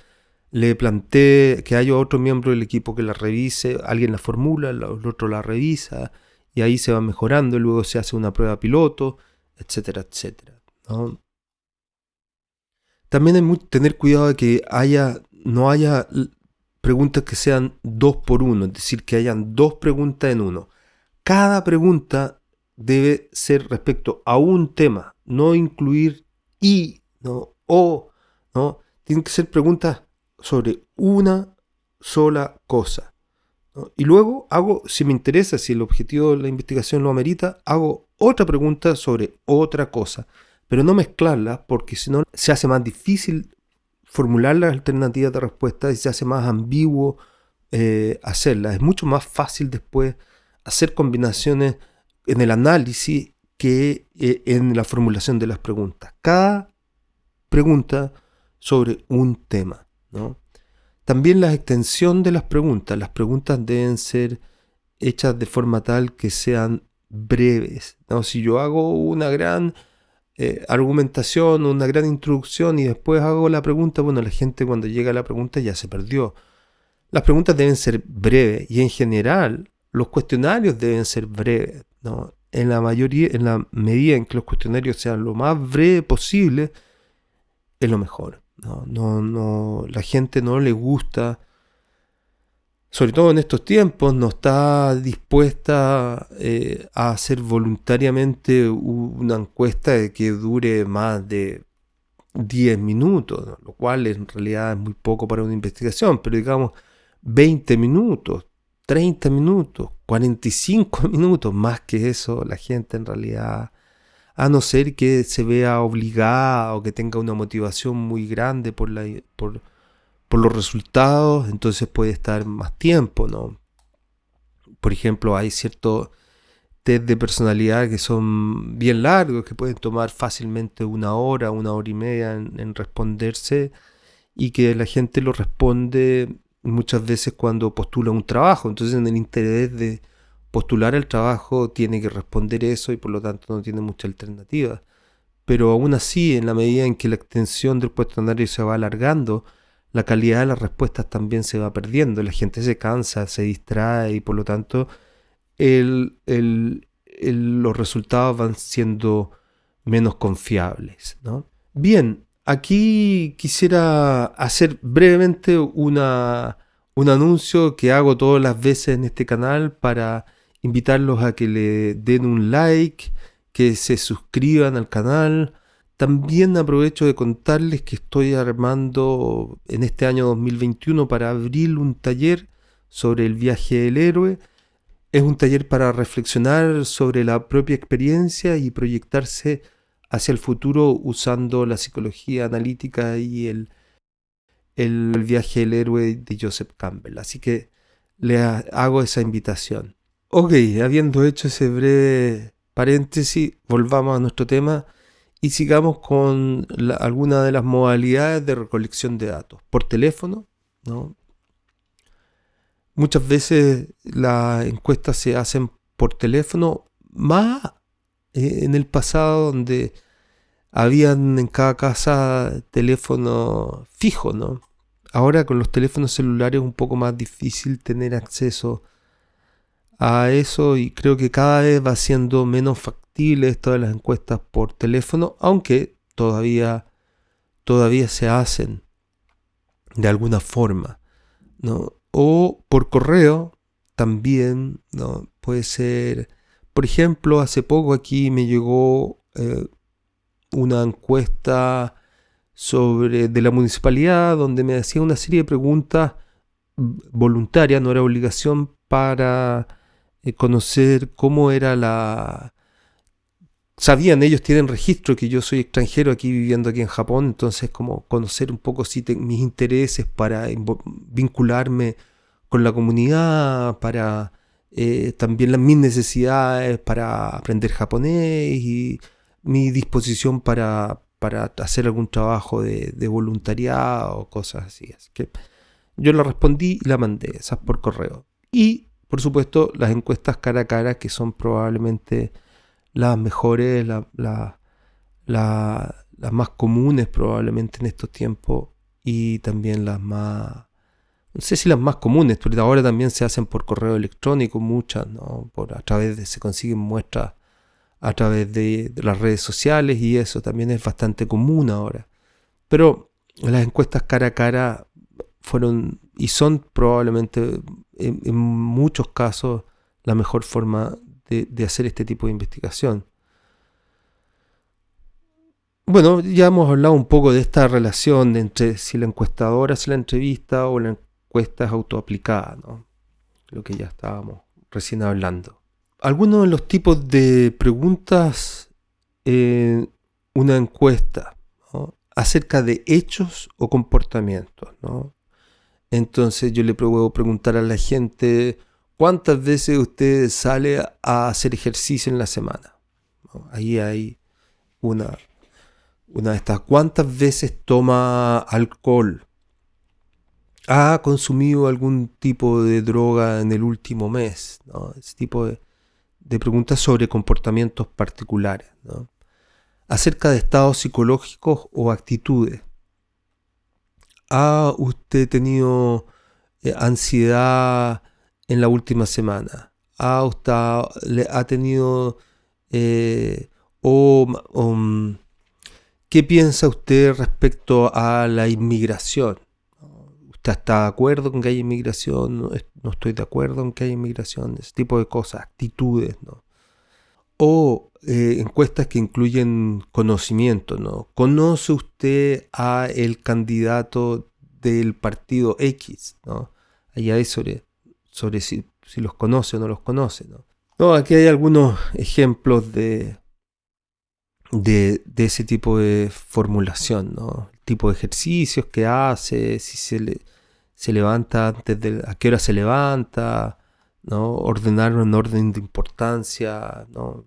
le plantee, que haya otro miembro del equipo que la revise, alguien la formula, el otro la revisa, y ahí se va mejorando, y luego se hace una prueba piloto, etcétera, etcétera, ¿no? También hay que tener cuidado de que no haya preguntas que sean 2 por 1, es decir, que hayan 2 preguntas en uno. Cada pregunta debe ser respecto a un tema, no incluir y, ¿no? O, ¿no? Tienen que ser preguntas sobre una sola cosa, ¿no? Y luego si me interesa, si el objetivo de la investigación lo amerita, hago otra pregunta sobre otra cosa, pero no mezclarlas porque si no se hace más difícil formular las alternativas de respuesta y se hace más ambiguo hacerlas. Es mucho más fácil después hacer combinaciones en el análisis que en la formulación de las preguntas. Cada pregunta sobre un tema, ¿no? También la extensión de las preguntas. Las preguntas deben ser hechas de forma tal que sean breves, ¿no? Si yo hago una gran argumentación, una gran introducción y después hago la pregunta, bueno, la gente cuando llega a la pregunta ya se perdió. Las preguntas deben ser breves y en general los cuestionarios deben ser breves, ¿no? En la medida en que los cuestionarios sean lo más breve posible, es lo mejor. La gente no le gusta, sobre todo en estos tiempos, no está dispuesta a hacer voluntariamente una encuesta que dure más de 10 minutos, ¿no? Lo cual en realidad es muy poco para una investigación, pero digamos 20 minutos, 30 minutos, 45 minutos, más que eso, la gente en realidad, a no ser que se vea obligada o que tenga una motivación muy grande por los resultados, entonces puede estar más tiempo, ¿no? Por ejemplo, hay ciertos test de personalidad que son bien largos, que pueden tomar fácilmente una hora y media en responderse, y que la gente lo responde muchas veces cuando postula un trabajo. Entonces, en el interés de postular el trabajo tiene que responder eso y por lo tanto no tiene mucha alternativa. Pero aún así, en la medida en que la extensión del cuestionario se va alargando, la calidad de las respuestas también se va perdiendo. La gente se cansa, se distrae y por lo tanto los resultados van siendo menos confiables, ¿no? Bien, aquí quisiera hacer brevemente un anuncio que hago todas las veces en este canal para invitarlos a que le den un like, que se suscriban al canal. También aprovecho de contarles que estoy armando en este año 2021 para abril un taller sobre el viaje del héroe. Es un taller para reflexionar sobre la propia experiencia y proyectarse hacia el futuro usando la psicología analítica y el viaje del héroe de Joseph Campbell. Así que le hago esa invitación. Ok, habiendo hecho ese breve paréntesis, volvamos a nuestro tema y sigamos con alguna de las modalidades de recolección de datos. Por teléfono, ¿no? Muchas veces las encuestas se hacen por teléfono, más en el pasado donde habían en cada casa teléfono fijo, ¿no? Ahora con los teléfonos celulares es un poco más difícil tener acceso a eso y creo que cada vez va siendo menos factible esto de las encuestas por teléfono, aunque todavía se hacen de alguna forma, ¿no? O por correo también, ¿no? Puede ser, por ejemplo, hace poco aquí me llegó una encuesta de la municipalidad donde me hacía una serie de preguntas voluntarias, no era obligación, para conocer cómo era sabían, ellos tienen registro que yo soy extranjero aquí viviendo aquí en Japón, entonces como conocer un poco mis intereses para vincularme con la comunidad, para también mis necesidades para aprender japonés y mi disposición para hacer algún trabajo de voluntariado o cosas así. Así que yo la respondí y la mandé, esas por correo. Y, por supuesto, las encuestas cara a cara, que son probablemente las mejores, las más comunes probablemente en estos tiempos y también las más, no sé si las más comunes, pero ahora también se hacen por correo electrónico muchas, ¿no? Se consiguen muestras a través de las redes sociales y eso también es bastante común ahora. Pero las encuestas cara a cara fueron y son probablemente en muchos casos la mejor forma de hacer este tipo de investigación. Bueno, ya hemos hablado un poco de esta relación entre si la encuestadora hace la entrevista o la encuesta es autoaplicada, ¿no? Lo que ya estábamos recién hablando. Algunos de los tipos de preguntas en una encuesta, ¿no? Acerca de hechos o comportamientos, ¿no? Entonces yo le puedo preguntar a la gente cuántas veces usted sale a hacer ejercicio en la semana, ¿no? Ahí hay una de estas. ¿Cuántas veces toma alcohol? ¿Ha consumido algún tipo de droga en el último mes? ¿No? Ese tipo de preguntas sobre comportamientos particulares, ¿no? Acerca de estados psicológicos o actitudes. ¿Ha usted tenido ansiedad en la última semana? ¿Ha tenido qué piensa usted respecto a la inmigración? ¿Usted está de acuerdo con que haya inmigración? No estoy de acuerdo en que haya inmigración. Ese tipo de cosas, actitudes, ¿no? O encuestas que incluyen conocimiento, ¿no? ¿Conoce usted a el candidato del partido X, ¿no? Ahí hay sobre si los conoce o no los conoce, ¿no? No, aquí hay algunos ejemplos de ese tipo de formulación, ¿no? El tipo de ejercicios que hace, si se levanta a qué hora se levanta, ¿no? Ordenar en orden de importancia, ¿no?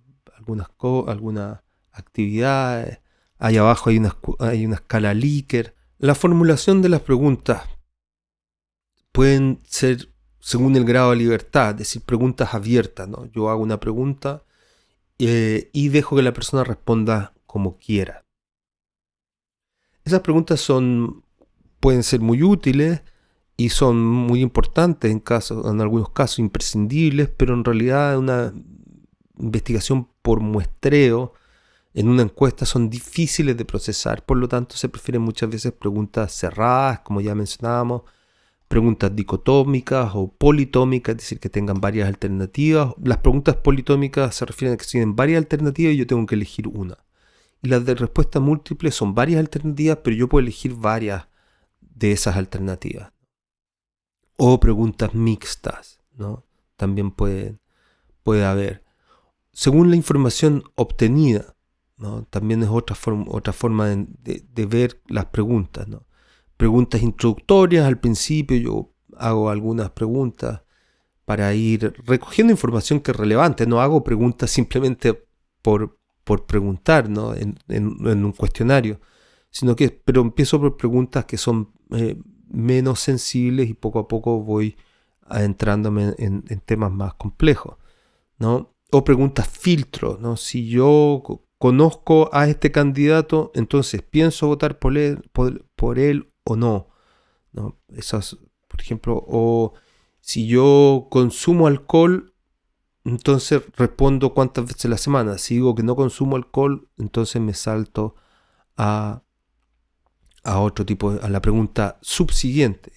Algunas actividades. Ahí abajo hay una escala Likert. La formulación de las preguntas pueden ser según el grado de libertad, es decir, preguntas abiertas, ¿no? Yo hago una pregunta y dejo que la persona responda como quiera. Esas preguntas pueden ser muy útiles y son muy importantes en algunos casos imprescindibles, pero en realidad una investigación por muestreo en una encuesta son difíciles de procesar, por lo tanto se prefieren muchas veces preguntas cerradas, como ya mencionábamos, preguntas dicotómicas o politómicas, es decir, que tengan varias alternativas. Las preguntas politómicas se refieren a que tienen varias alternativas y yo tengo que elegir una. Y las de respuesta múltiple son varias alternativas, pero yo puedo elegir varias de esas alternativas. O preguntas mixtas, ¿no? También puede haber. Según la información obtenida, ¿no? También es otra forma de ver las preguntas, ¿no? Preguntas introductorias al principio, yo hago algunas preguntas para ir recogiendo información que es relevante, no hago preguntas simplemente por preguntar, ¿no? en un cuestionario, pero empiezo por preguntas que son menos sensibles y poco a poco voy adentrándome en temas más complejos, ¿no? O preguntas filtro, ¿no? Si yo conozco a este candidato, entonces pienso votar por él o no, ¿no? Esas, por ejemplo, o si yo consumo alcohol, entonces respondo cuántas veces a la semana. Si digo que no consumo alcohol, entonces me salto a, a otro tipo, a la pregunta subsiguiente.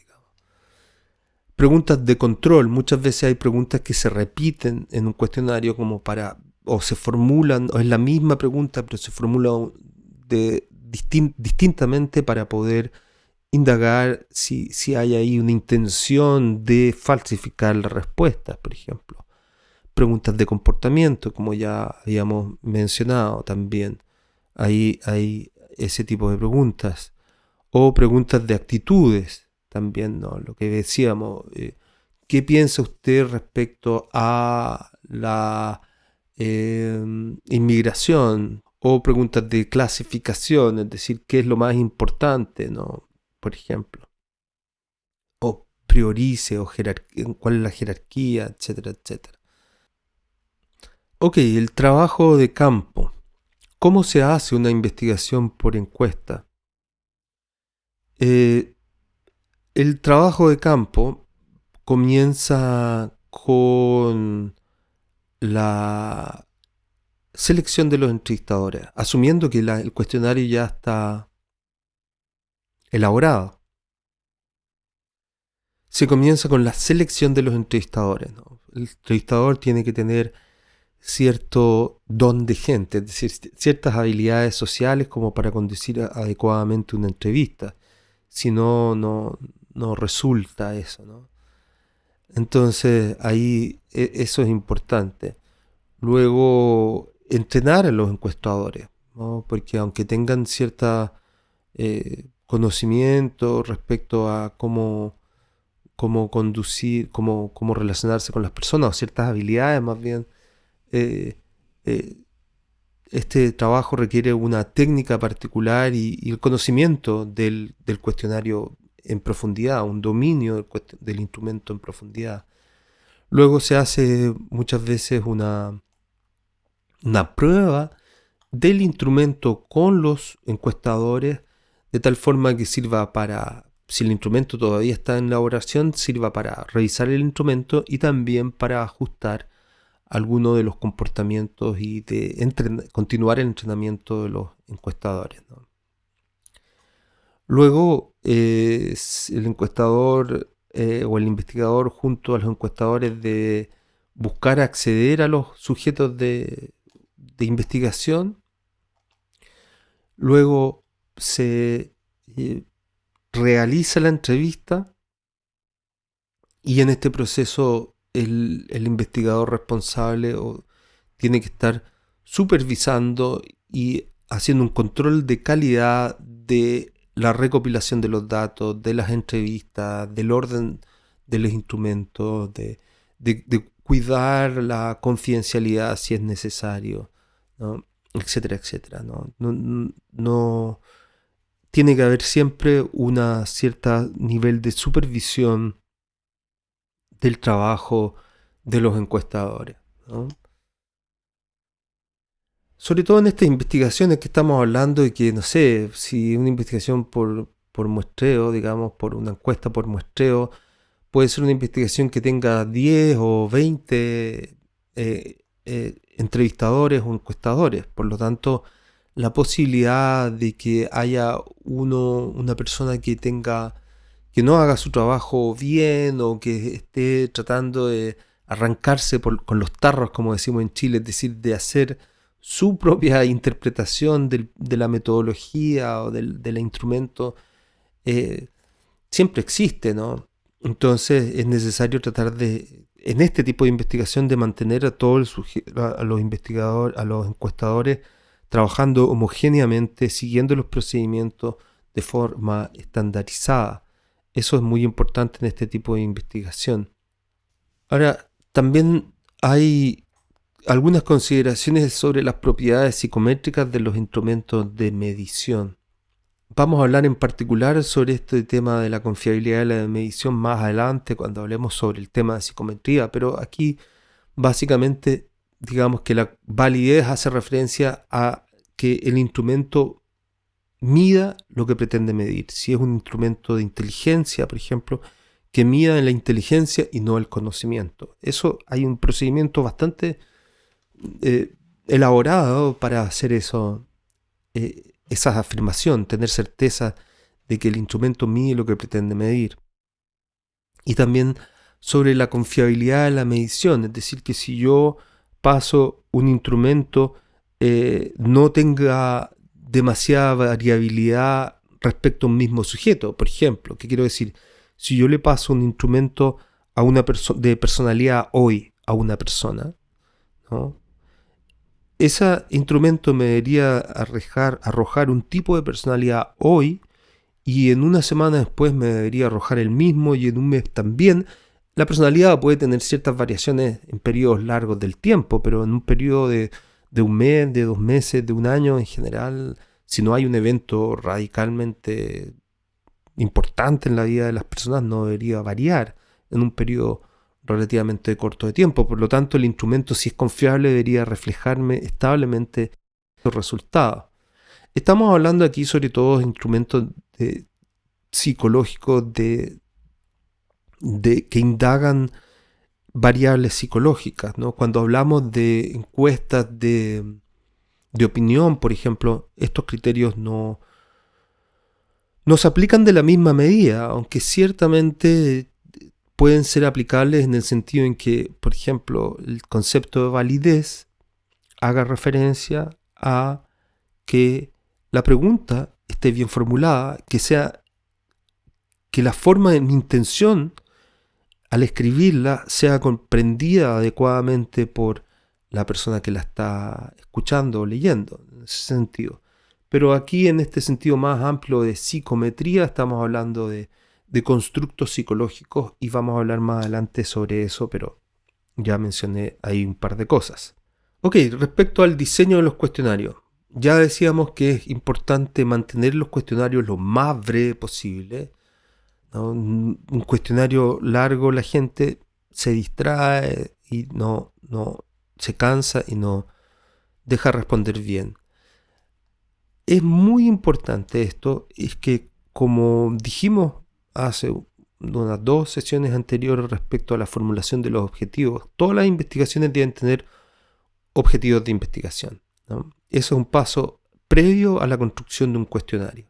Preguntas de control. Muchas veces hay preguntas que se repiten en un cuestionario como para, o se formulan, o es la misma pregunta, pero se formula distintamente para poder indagar si hay ahí una intención de falsificar las respuestas, por ejemplo. Preguntas de comportamiento, como ya habíamos mencionado también. Ahí hay ese tipo de preguntas. O preguntas de actitudes también, ¿no? Lo que decíamos. ¿Qué piensa usted respecto a la inmigración? O preguntas de clasificación, es decir, ¿qué es lo más importante, ¿no? Por ejemplo. O priorice, o cuál es la jerarquía, etcétera, etcétera. Ok, el trabajo de campo. ¿Cómo se hace una investigación por encuesta? Eh, el trabajo de campo comienza con la selección de los entrevistadores, asumiendo que el cuestionario ya está elaborado. Se comienza con la selección de los entrevistadores, ¿no? El entrevistador tiene que tener cierto don de gente, es decir, ciertas habilidades sociales como para conducir adecuadamente una entrevista. Si no, no resulta eso, ¿no? Entonces ahí eso es importante. Luego, entrenar a los encuestadores, ¿no? Porque aunque tengan cierta conocimiento respecto a cómo conducir, cómo relacionarse con las personas, o ciertas habilidades más bien, eh, eh, este trabajo requiere una técnica particular y el conocimiento del cuestionario en profundidad, un dominio del instrumento en profundidad. Luego se hace muchas veces una prueba del instrumento con los encuestadores, de tal forma que sirva para, si el instrumento todavía está en elaboración, sirva para revisar el instrumento y también para ajustar algunos de los comportamientos y de continuar el entrenamiento de los encuestadores, ¿no? Luego, el encuestador o el investigador junto a los encuestadores de buscar acceder a los sujetos de investigación. Luego se realiza la entrevista y en este proceso el investigador responsable tiene que estar supervisando y haciendo un control de calidad de la recopilación de los datos, de las entrevistas, del orden de los instrumentos, de cuidar la confidencialidad si es necesario, ¿no? Etcétera, etcétera, ¿no? No tiene que haber siempre una cierta nivel de supervisión del trabajo de los encuestadores, ¿no? Sobre todo en estas investigaciones que estamos hablando y que, no sé, si una investigación por muestreo, digamos, por una encuesta por muestreo, puede ser una investigación que tenga 10 o 20 entrevistadores o encuestadores. Por lo tanto, la posibilidad de que haya una persona que no haga su trabajo bien o que esté tratando de arrancarse con los tarros, como decimos en Chile, es decir, de hacer su propia interpretación de la metodología o del instrumento, siempre existe, ¿no? Entonces es necesario tratar en este tipo de investigación, de mantener a los investigadores, a los encuestadores, trabajando homogéneamente, siguiendo los procedimientos de forma estandarizada. Eso es muy importante en este tipo de investigación. Ahora, también hay algunas consideraciones sobre las propiedades psicométricas de los instrumentos de medición. Vamos a hablar en particular sobre este tema de la confiabilidad de la medición más adelante cuando hablemos sobre el tema de psicometría, pero aquí básicamente digamos que la validez hace referencia a que el instrumento mida lo que pretende medir. Si es un instrumento de inteligencia, por ejemplo, que mida la inteligencia y no el conocimiento. Eso hay un procedimiento bastante elaborado para hacer eso, esa afirmación, tener certeza de que el instrumento mide lo que pretende medir. Y también sobre la confiabilidad de la medición, es decir, que si yo paso un instrumento no tenga demasiada variabilidad respecto a un mismo sujeto. Por ejemplo, ¿qué quiero decir? Si yo le paso un instrumento a una de personalidad hoy a una persona, ¿no? Ese instrumento me debería arrojar un tipo de personalidad hoy, y en una semana después me debería arrojar el mismo, y en un mes también. La personalidad puede tener ciertas variaciones en periodos largos del tiempo, pero en un periodo de un mes, de 2 meses, de un año en general, si no hay un evento radicalmente importante en la vida de las personas, no debería variar en un periodo relativamente corto de tiempo. Por lo tanto, el instrumento, si es confiable, debería reflejarme establemente los resultados. Estamos hablando aquí sobre todo de instrumentos psicológicos que indagan variables psicológicas, ¿no? Cuando hablamos de encuestas de opinión, por ejemplo, estos criterios no se aplican de la misma medida, aunque ciertamente pueden ser aplicables en el sentido en que, por ejemplo, el concepto de validez haga referencia a que la pregunta esté bien formulada, que la forma de mi intención al escribirla sea comprendida adecuadamente por la persona que la está escuchando o leyendo, en ese sentido. Pero aquí, en este sentido más amplio de psicometría, estamos hablando de constructos psicológicos, y vamos a hablar más adelante sobre eso, pero ya mencioné ahí un par de cosas. Ok, respecto al diseño de los cuestionarios, ya decíamos que es importante mantener los cuestionarios lo más breve posible, ¿no? Un cuestionario largo, la gente se distrae y no se cansa y no deja responder bien. Es muy importante esto, es que, como dijimos hace unas 2 sesiones anteriores respecto a la formulación de los objetivos, todas las investigaciones deben tener objetivos de investigación, ¿no? Eso es un paso previo a la construcción de un cuestionario.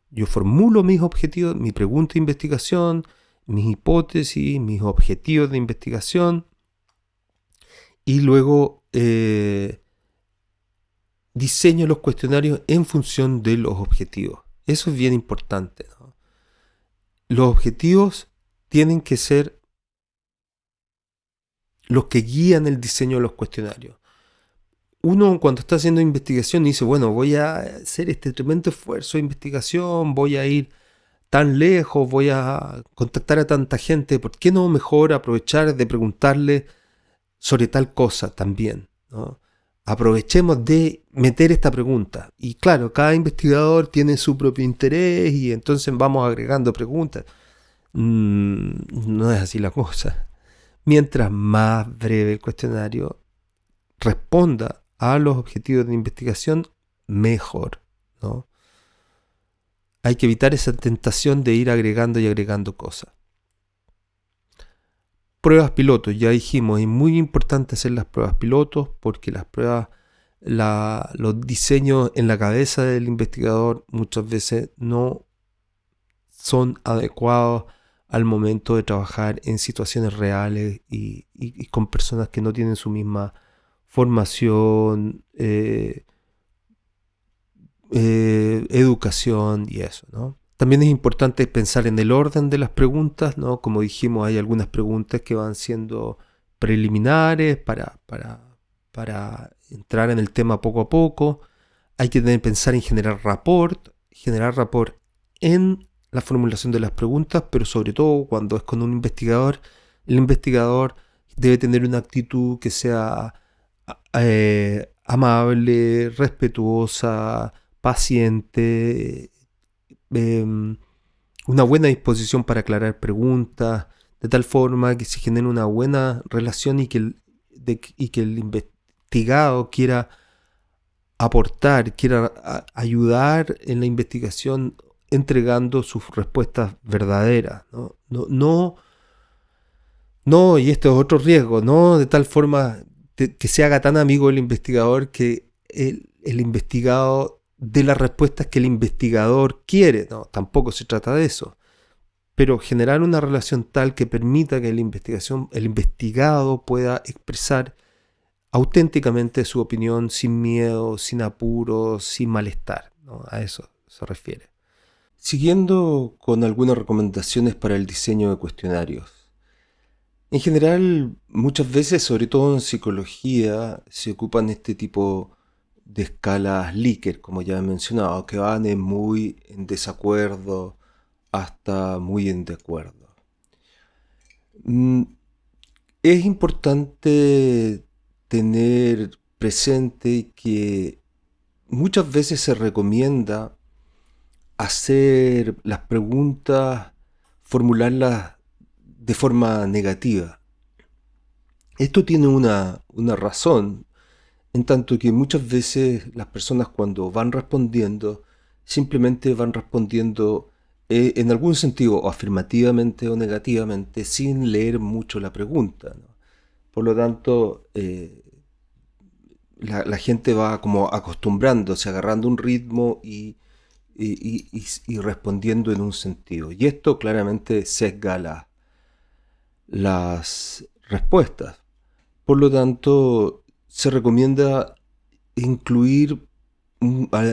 Yo formulo mis objetivos, mi pregunta de investigación, mis hipótesis, mis objetivos de investigación, y luego diseño los cuestionarios en función de los objetivos. Eso es bien importante, ¿no? Los objetivos tienen que ser los que guían el diseño de los cuestionarios. Uno, cuando está haciendo investigación, dice, bueno, voy a hacer este tremendo esfuerzo de investigación, voy a ir tan lejos, voy a contactar a tanta gente, ¿por qué no mejor aprovechar de preguntarle sobre tal cosa también, ¿no? Aprovechemos de meter esta pregunta. Y claro, cada investigador tiene su propio interés, y entonces vamos agregando preguntas. No es así la cosa. Mientras más breve el cuestionario responda a los objetivos de investigación, mejor, ¿no? Hay que evitar esa tentación de ir agregando y agregando cosas. Pruebas pilotos, ya dijimos, es muy importante hacer las pruebas pilotos, porque las pruebas, los diseños en la cabeza del investigador muchas veces no son adecuados al momento de trabajar en situaciones reales y con personas que no tienen su misma formación, educación y eso, ¿no? También es importante pensar en el orden de las preguntas, ¿no? Como dijimos, hay algunas preguntas que van siendo preliminares para entrar en el tema poco a poco. Hay que pensar en generar rapport en la formulación de las preguntas, pero sobre todo cuando es con un investigador, el investigador debe tener una actitud que sea amable, respetuosa, paciente, una buena disposición para aclarar preguntas, de tal forma que se genere una buena relación, y que el investigado quiera aportar, quiere ayudar en la investigación entregando sus respuestas verdaderas, ¿no? No, y este es otro riesgo, no de tal forma que se haga tan amigo del investigador que el investigado dé las respuestas que el investigador quiere, no, tampoco se trata de eso. Pero generar una relación tal que permita que el investigado pueda expresar auténticamente su opinión sin miedo, sin apuro, sin malestar, ¿no? A eso se refiere. Siguiendo con algunas recomendaciones para el diseño de cuestionarios. En general, muchas veces, sobre todo en psicología, se ocupan este tipo de escalas Likert, como ya he mencionado, que van de muy en desacuerdo hasta muy en de acuerdo. Es importante tener presente que muchas veces se recomienda hacer las preguntas, formularlas de forma negativa. Esto tiene una razón, en tanto que muchas veces las personas cuando van respondiendo, simplemente van respondiendo en algún sentido o afirmativamente o negativamente sin leer mucho la pregunta, ¿no? Por lo tanto, la gente va como acostumbrándose, agarrando un ritmo y respondiendo en un sentido. Y esto claramente sesga las respuestas. Por lo tanto, se recomienda incluir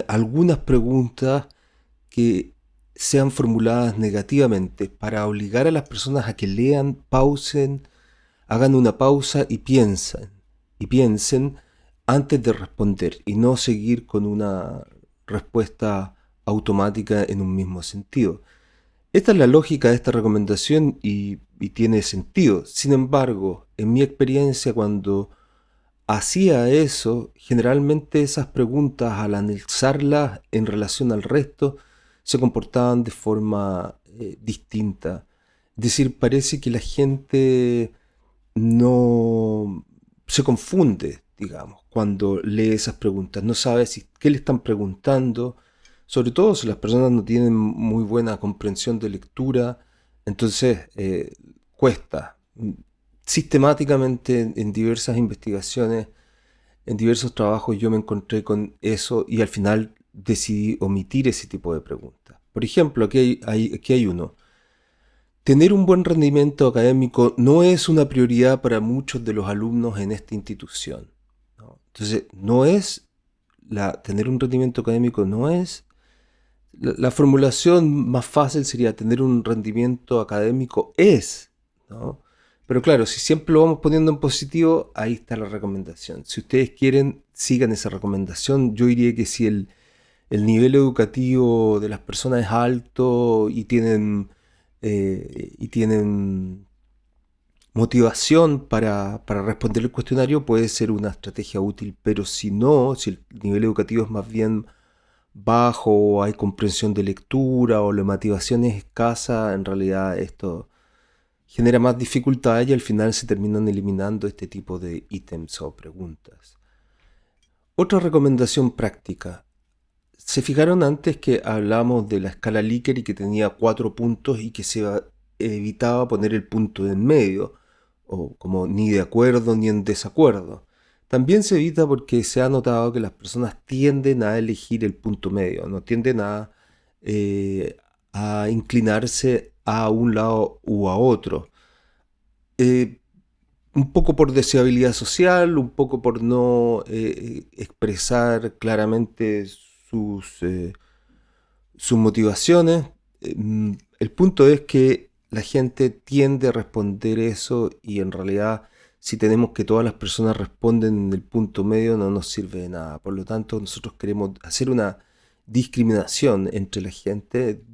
algunas preguntas que sean formuladas negativamente para obligar a las personas a que lean, pausen, hagan una pausa y piensen antes de responder y no seguir con una respuesta automática en un mismo sentido. Esta es la lógica de esta recomendación y tiene sentido. Sin embargo, en mi experiencia, cuando hacía eso, generalmente esas preguntas, al analizarlas en relación al resto, se comportaban de forma distinta. Es decir, parece que la gente no se confunde, digamos, cuando lee esas preguntas. No sabe qué le están preguntando, sobre todo si las personas no tienen muy buena comprensión de lectura, entonces cuesta. Sistemáticamente en diversas investigaciones, en diversos trabajos yo me encontré con eso y al final decidí omitir ese tipo de preguntas. Por ejemplo, aquí hay uno. Tener un buen rendimiento académico no es una prioridad para muchos de los alumnos en esta institución, ¿no? Entonces, tener un rendimiento académico no es. La formulación más fácil sería tener un rendimiento académico es, ¿no? Pero claro, si siempre lo vamos poniendo en positivo, ahí está la recomendación. Si ustedes quieren, sigan esa recomendación. Yo diría que si el nivel educativo de las personas es alto y tienen motivación para responder el cuestionario, puede ser una estrategia útil, pero si no, si el nivel educativo es más bien bajo o hay comprensión de lectura o la motivación es escasa, en realidad esto genera más dificultades y al final se terminan eliminando este tipo de ítems o preguntas. Otra recomendación práctica. ¿Se fijaron antes que hablamos de la escala Likert y que tenía 4 puntos y que se evitaba poner el punto en medio, o como ni de acuerdo ni en desacuerdo? También se evita porque se ha notado que las personas tienden a elegir el punto medio, no tienden a inclinarse a un lado u a otro. Un poco por deseabilidad social, un poco por no expresar claramente sus motivaciones. El punto es que la gente tiende a responder eso y en realidad si tenemos que todas las personas responden en el punto medio no nos sirve de nada. Por lo tanto, nosotros queremos hacer una discriminación entre la gente,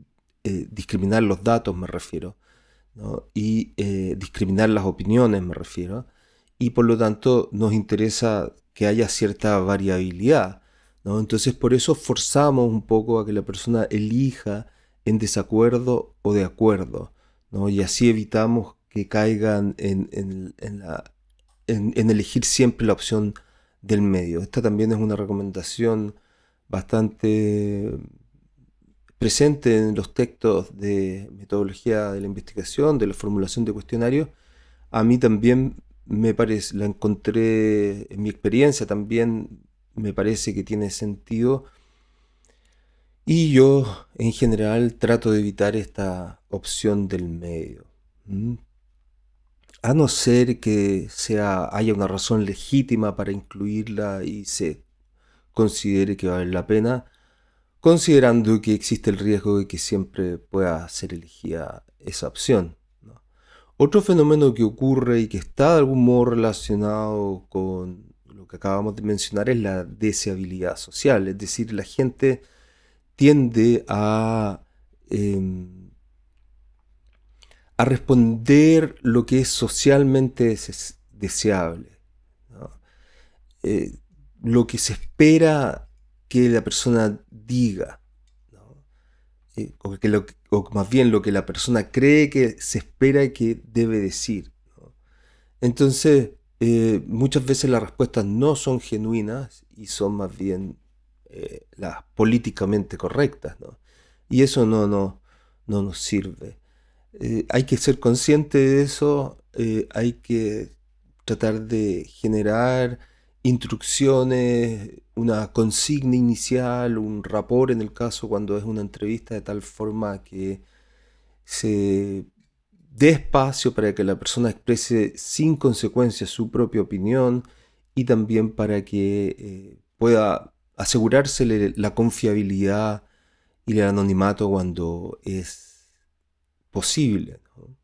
discriminar los datos me refiero, ¿no? Y discriminar las opiniones me refiero. Y por lo tanto nos interesa que haya cierta variabilidad, ¿no? Entonces por eso forzamos un poco a que la persona elija en desacuerdo o de acuerdo, ¿no? Y así evitamos que caigan en elegir siempre la opción del medio. Esta también es una recomendación bastante presente en los textos de metodología de la investigación, de la formulación de cuestionarios. A mí también me parece, la encontré en mi experiencia también, me parece que tiene sentido. Y yo en general trato de evitar esta opción del medio. ¿Mm? A no ser que haya una razón legítima para incluirla y se considere que vale la pena, considerando que existe el riesgo de que siempre pueda ser elegida esa opción, ¿no? Otro fenómeno que ocurre y que está de algún modo relacionado con lo que acabamos de mencionar es la deseabilidad social, es decir, la gente tiende em, a responder lo que es socialmente deseable, ¿no? Eh, lo que se espera que la persona diga, ¿no? O más bien lo que la persona cree que se espera que debe decir, ¿no? Entonces, muchas veces las respuestas no son genuinas y son más bien las políticamente correctas, ¿no? Y eso no nos sirve. Hay que ser consciente de eso, hay que tratar de generar instrucciones, una consigna inicial, un rapport en el caso cuando es una entrevista, de tal forma que se dé espacio para que la persona exprese sin consecuencia su propia opinión y también para que pueda asegurársele la confiabilidad y el anonimato cuando es posible, ¿no?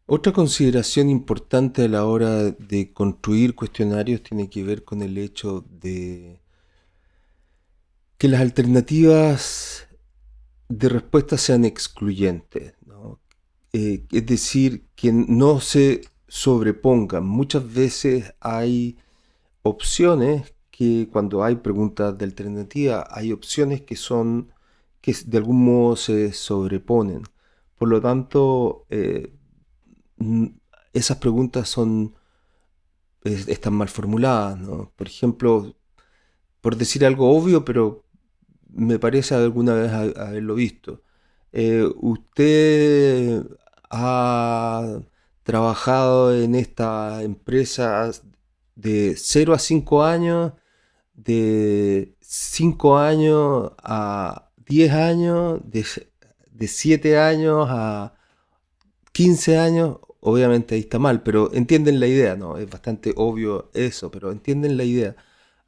Otra consideración importante a la hora de construir cuestionarios tiene que ver con el hecho de que las alternativas de respuesta sean excluyentes, ¿no? Es decir, que no se sobrepongan. Muchas veces hay opciones que cuando hay preguntas de alternativa, hay opciones que de algún modo se sobreponen. Por lo tanto, esas preguntas están mal formuladas, ¿no? Por ejemplo, por decir algo obvio, pero me parece alguna vez haberlo visto. ¿Usted ha trabajado en esta empresa de 0 a 5 años, de 5 años a 10 años, de 7 años a 15 años? Obviamente ahí está mal, pero entienden la idea, ¿no? Es bastante obvio eso, pero entienden la idea.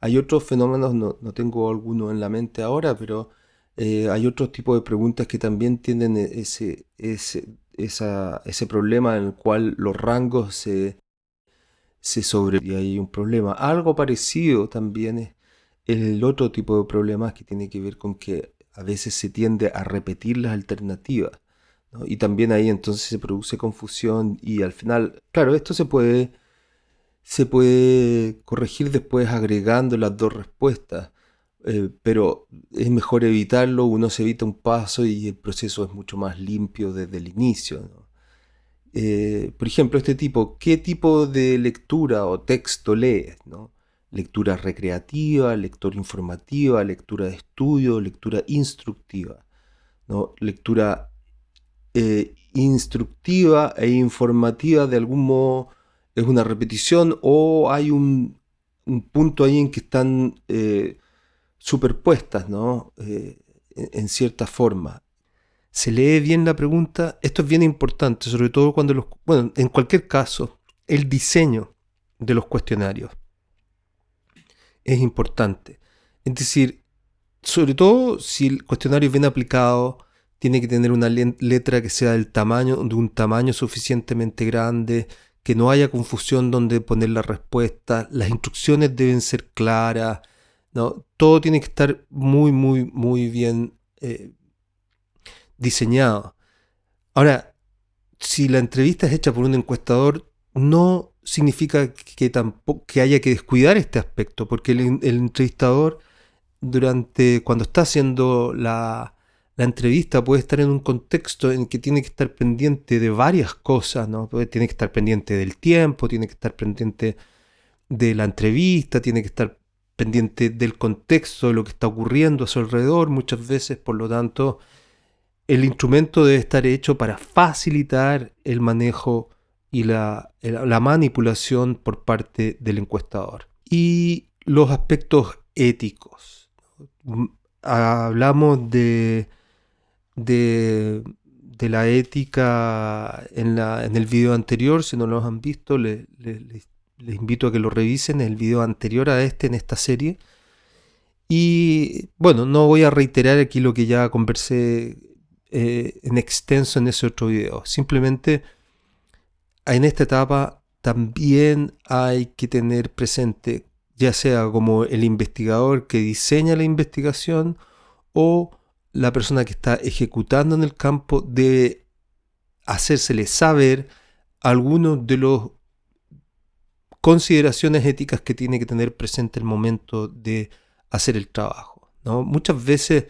Hay otros fenómenos, no tengo alguno en la mente ahora, pero hay otros tipos de preguntas que también tienen ese problema en el cual los rangos se sobre y hay un problema. Algo parecido también es el otro tipo de problemas que tiene que ver con que a veces se tiende a repetir las alternativas, ¿no? Y también ahí entonces se produce confusión y al final, claro, esto se puede corregir después agregando las dos respuestas, pero es mejor evitarlo, uno se evita un paso y el proceso es mucho más limpio desde el inicio, ¿no? Por ejemplo, ¿qué tipo de lectura o texto lees, ¿no? Lectura recreativa, lectura informativa, lectura de estudio, lectura instructiva, ¿no? Lectura instructiva e informativa de algún modo es una repetición o hay un punto ahí en que están superpuestas, ¿no? En cierta forma. Se lee bien la pregunta. Esto es bien importante, sobre todo bueno, en cualquier caso, el diseño de los cuestionarios es importante. Es decir, sobre todo si el cuestionario es bien aplicado, tiene que tener una letra que sea de un tamaño suficientemente grande, que no haya confusión donde poner la respuesta, las instrucciones deben ser claras, ¿no? Todo tiene que estar muy, muy, muy bien diseñado. Ahora, si la entrevista es hecha por un encuestador, no significa que tampoco que haya que descuidar este aspecto, porque el entrevistador cuando está haciendo la entrevista puede estar en un contexto en que tiene que estar pendiente de varias cosas, ¿no? Tiene que estar pendiente del tiempo, tiene que estar pendiente de la entrevista, tiene que estar pendiente del contexto, de lo que está ocurriendo a su alrededor muchas veces. Por lo tanto, el instrumento debe estar hecho para facilitar el manejo y la manipulación por parte del encuestador. Y los aspectos éticos. Hablamos de la ética en el video anterior. Si no lo han visto, les invito a que lo revisen, el video anterior a este en esta serie. Y bueno, no voy a reiterar aquí lo que ya conversé en extenso en ese otro video. Simplemente en esta etapa también hay que tener presente, ya sea como el investigador que diseña la investigación o la persona que está ejecutando en el campo, debe hacérsele saber algunos de los consideraciones éticas que tiene que tener presente el momento de hacer el trabajo, ¿no? Muchas veces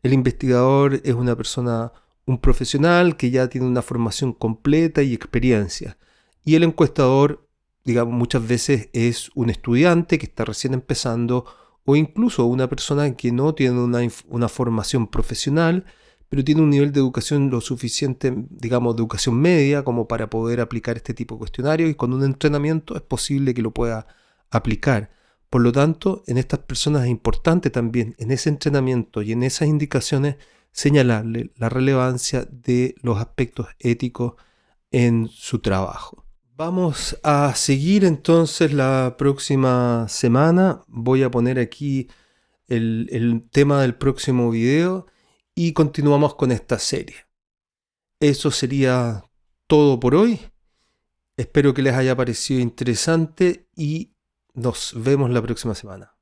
el investigador es una persona, un profesional que ya tiene una formación completa y experiencia. Y el encuestador, digamos, muchas veces es un estudiante que está recién empezando, o incluso una persona que no tiene una formación profesional, pero tiene un nivel de educación lo suficiente, digamos, de educación media, como para poder aplicar este tipo de cuestionarios, y con un entrenamiento es posible que lo pueda aplicar. Por lo tanto, en estas personas es importante también, en ese entrenamiento y en esas indicaciones, señalarle la relevancia de los aspectos éticos en su trabajo. Vamos a seguir entonces la próxima semana. Voy a poner aquí el tema del próximo video y continuamos con esta serie. Eso sería todo por hoy. Espero que les haya parecido interesante y nos vemos la próxima semana.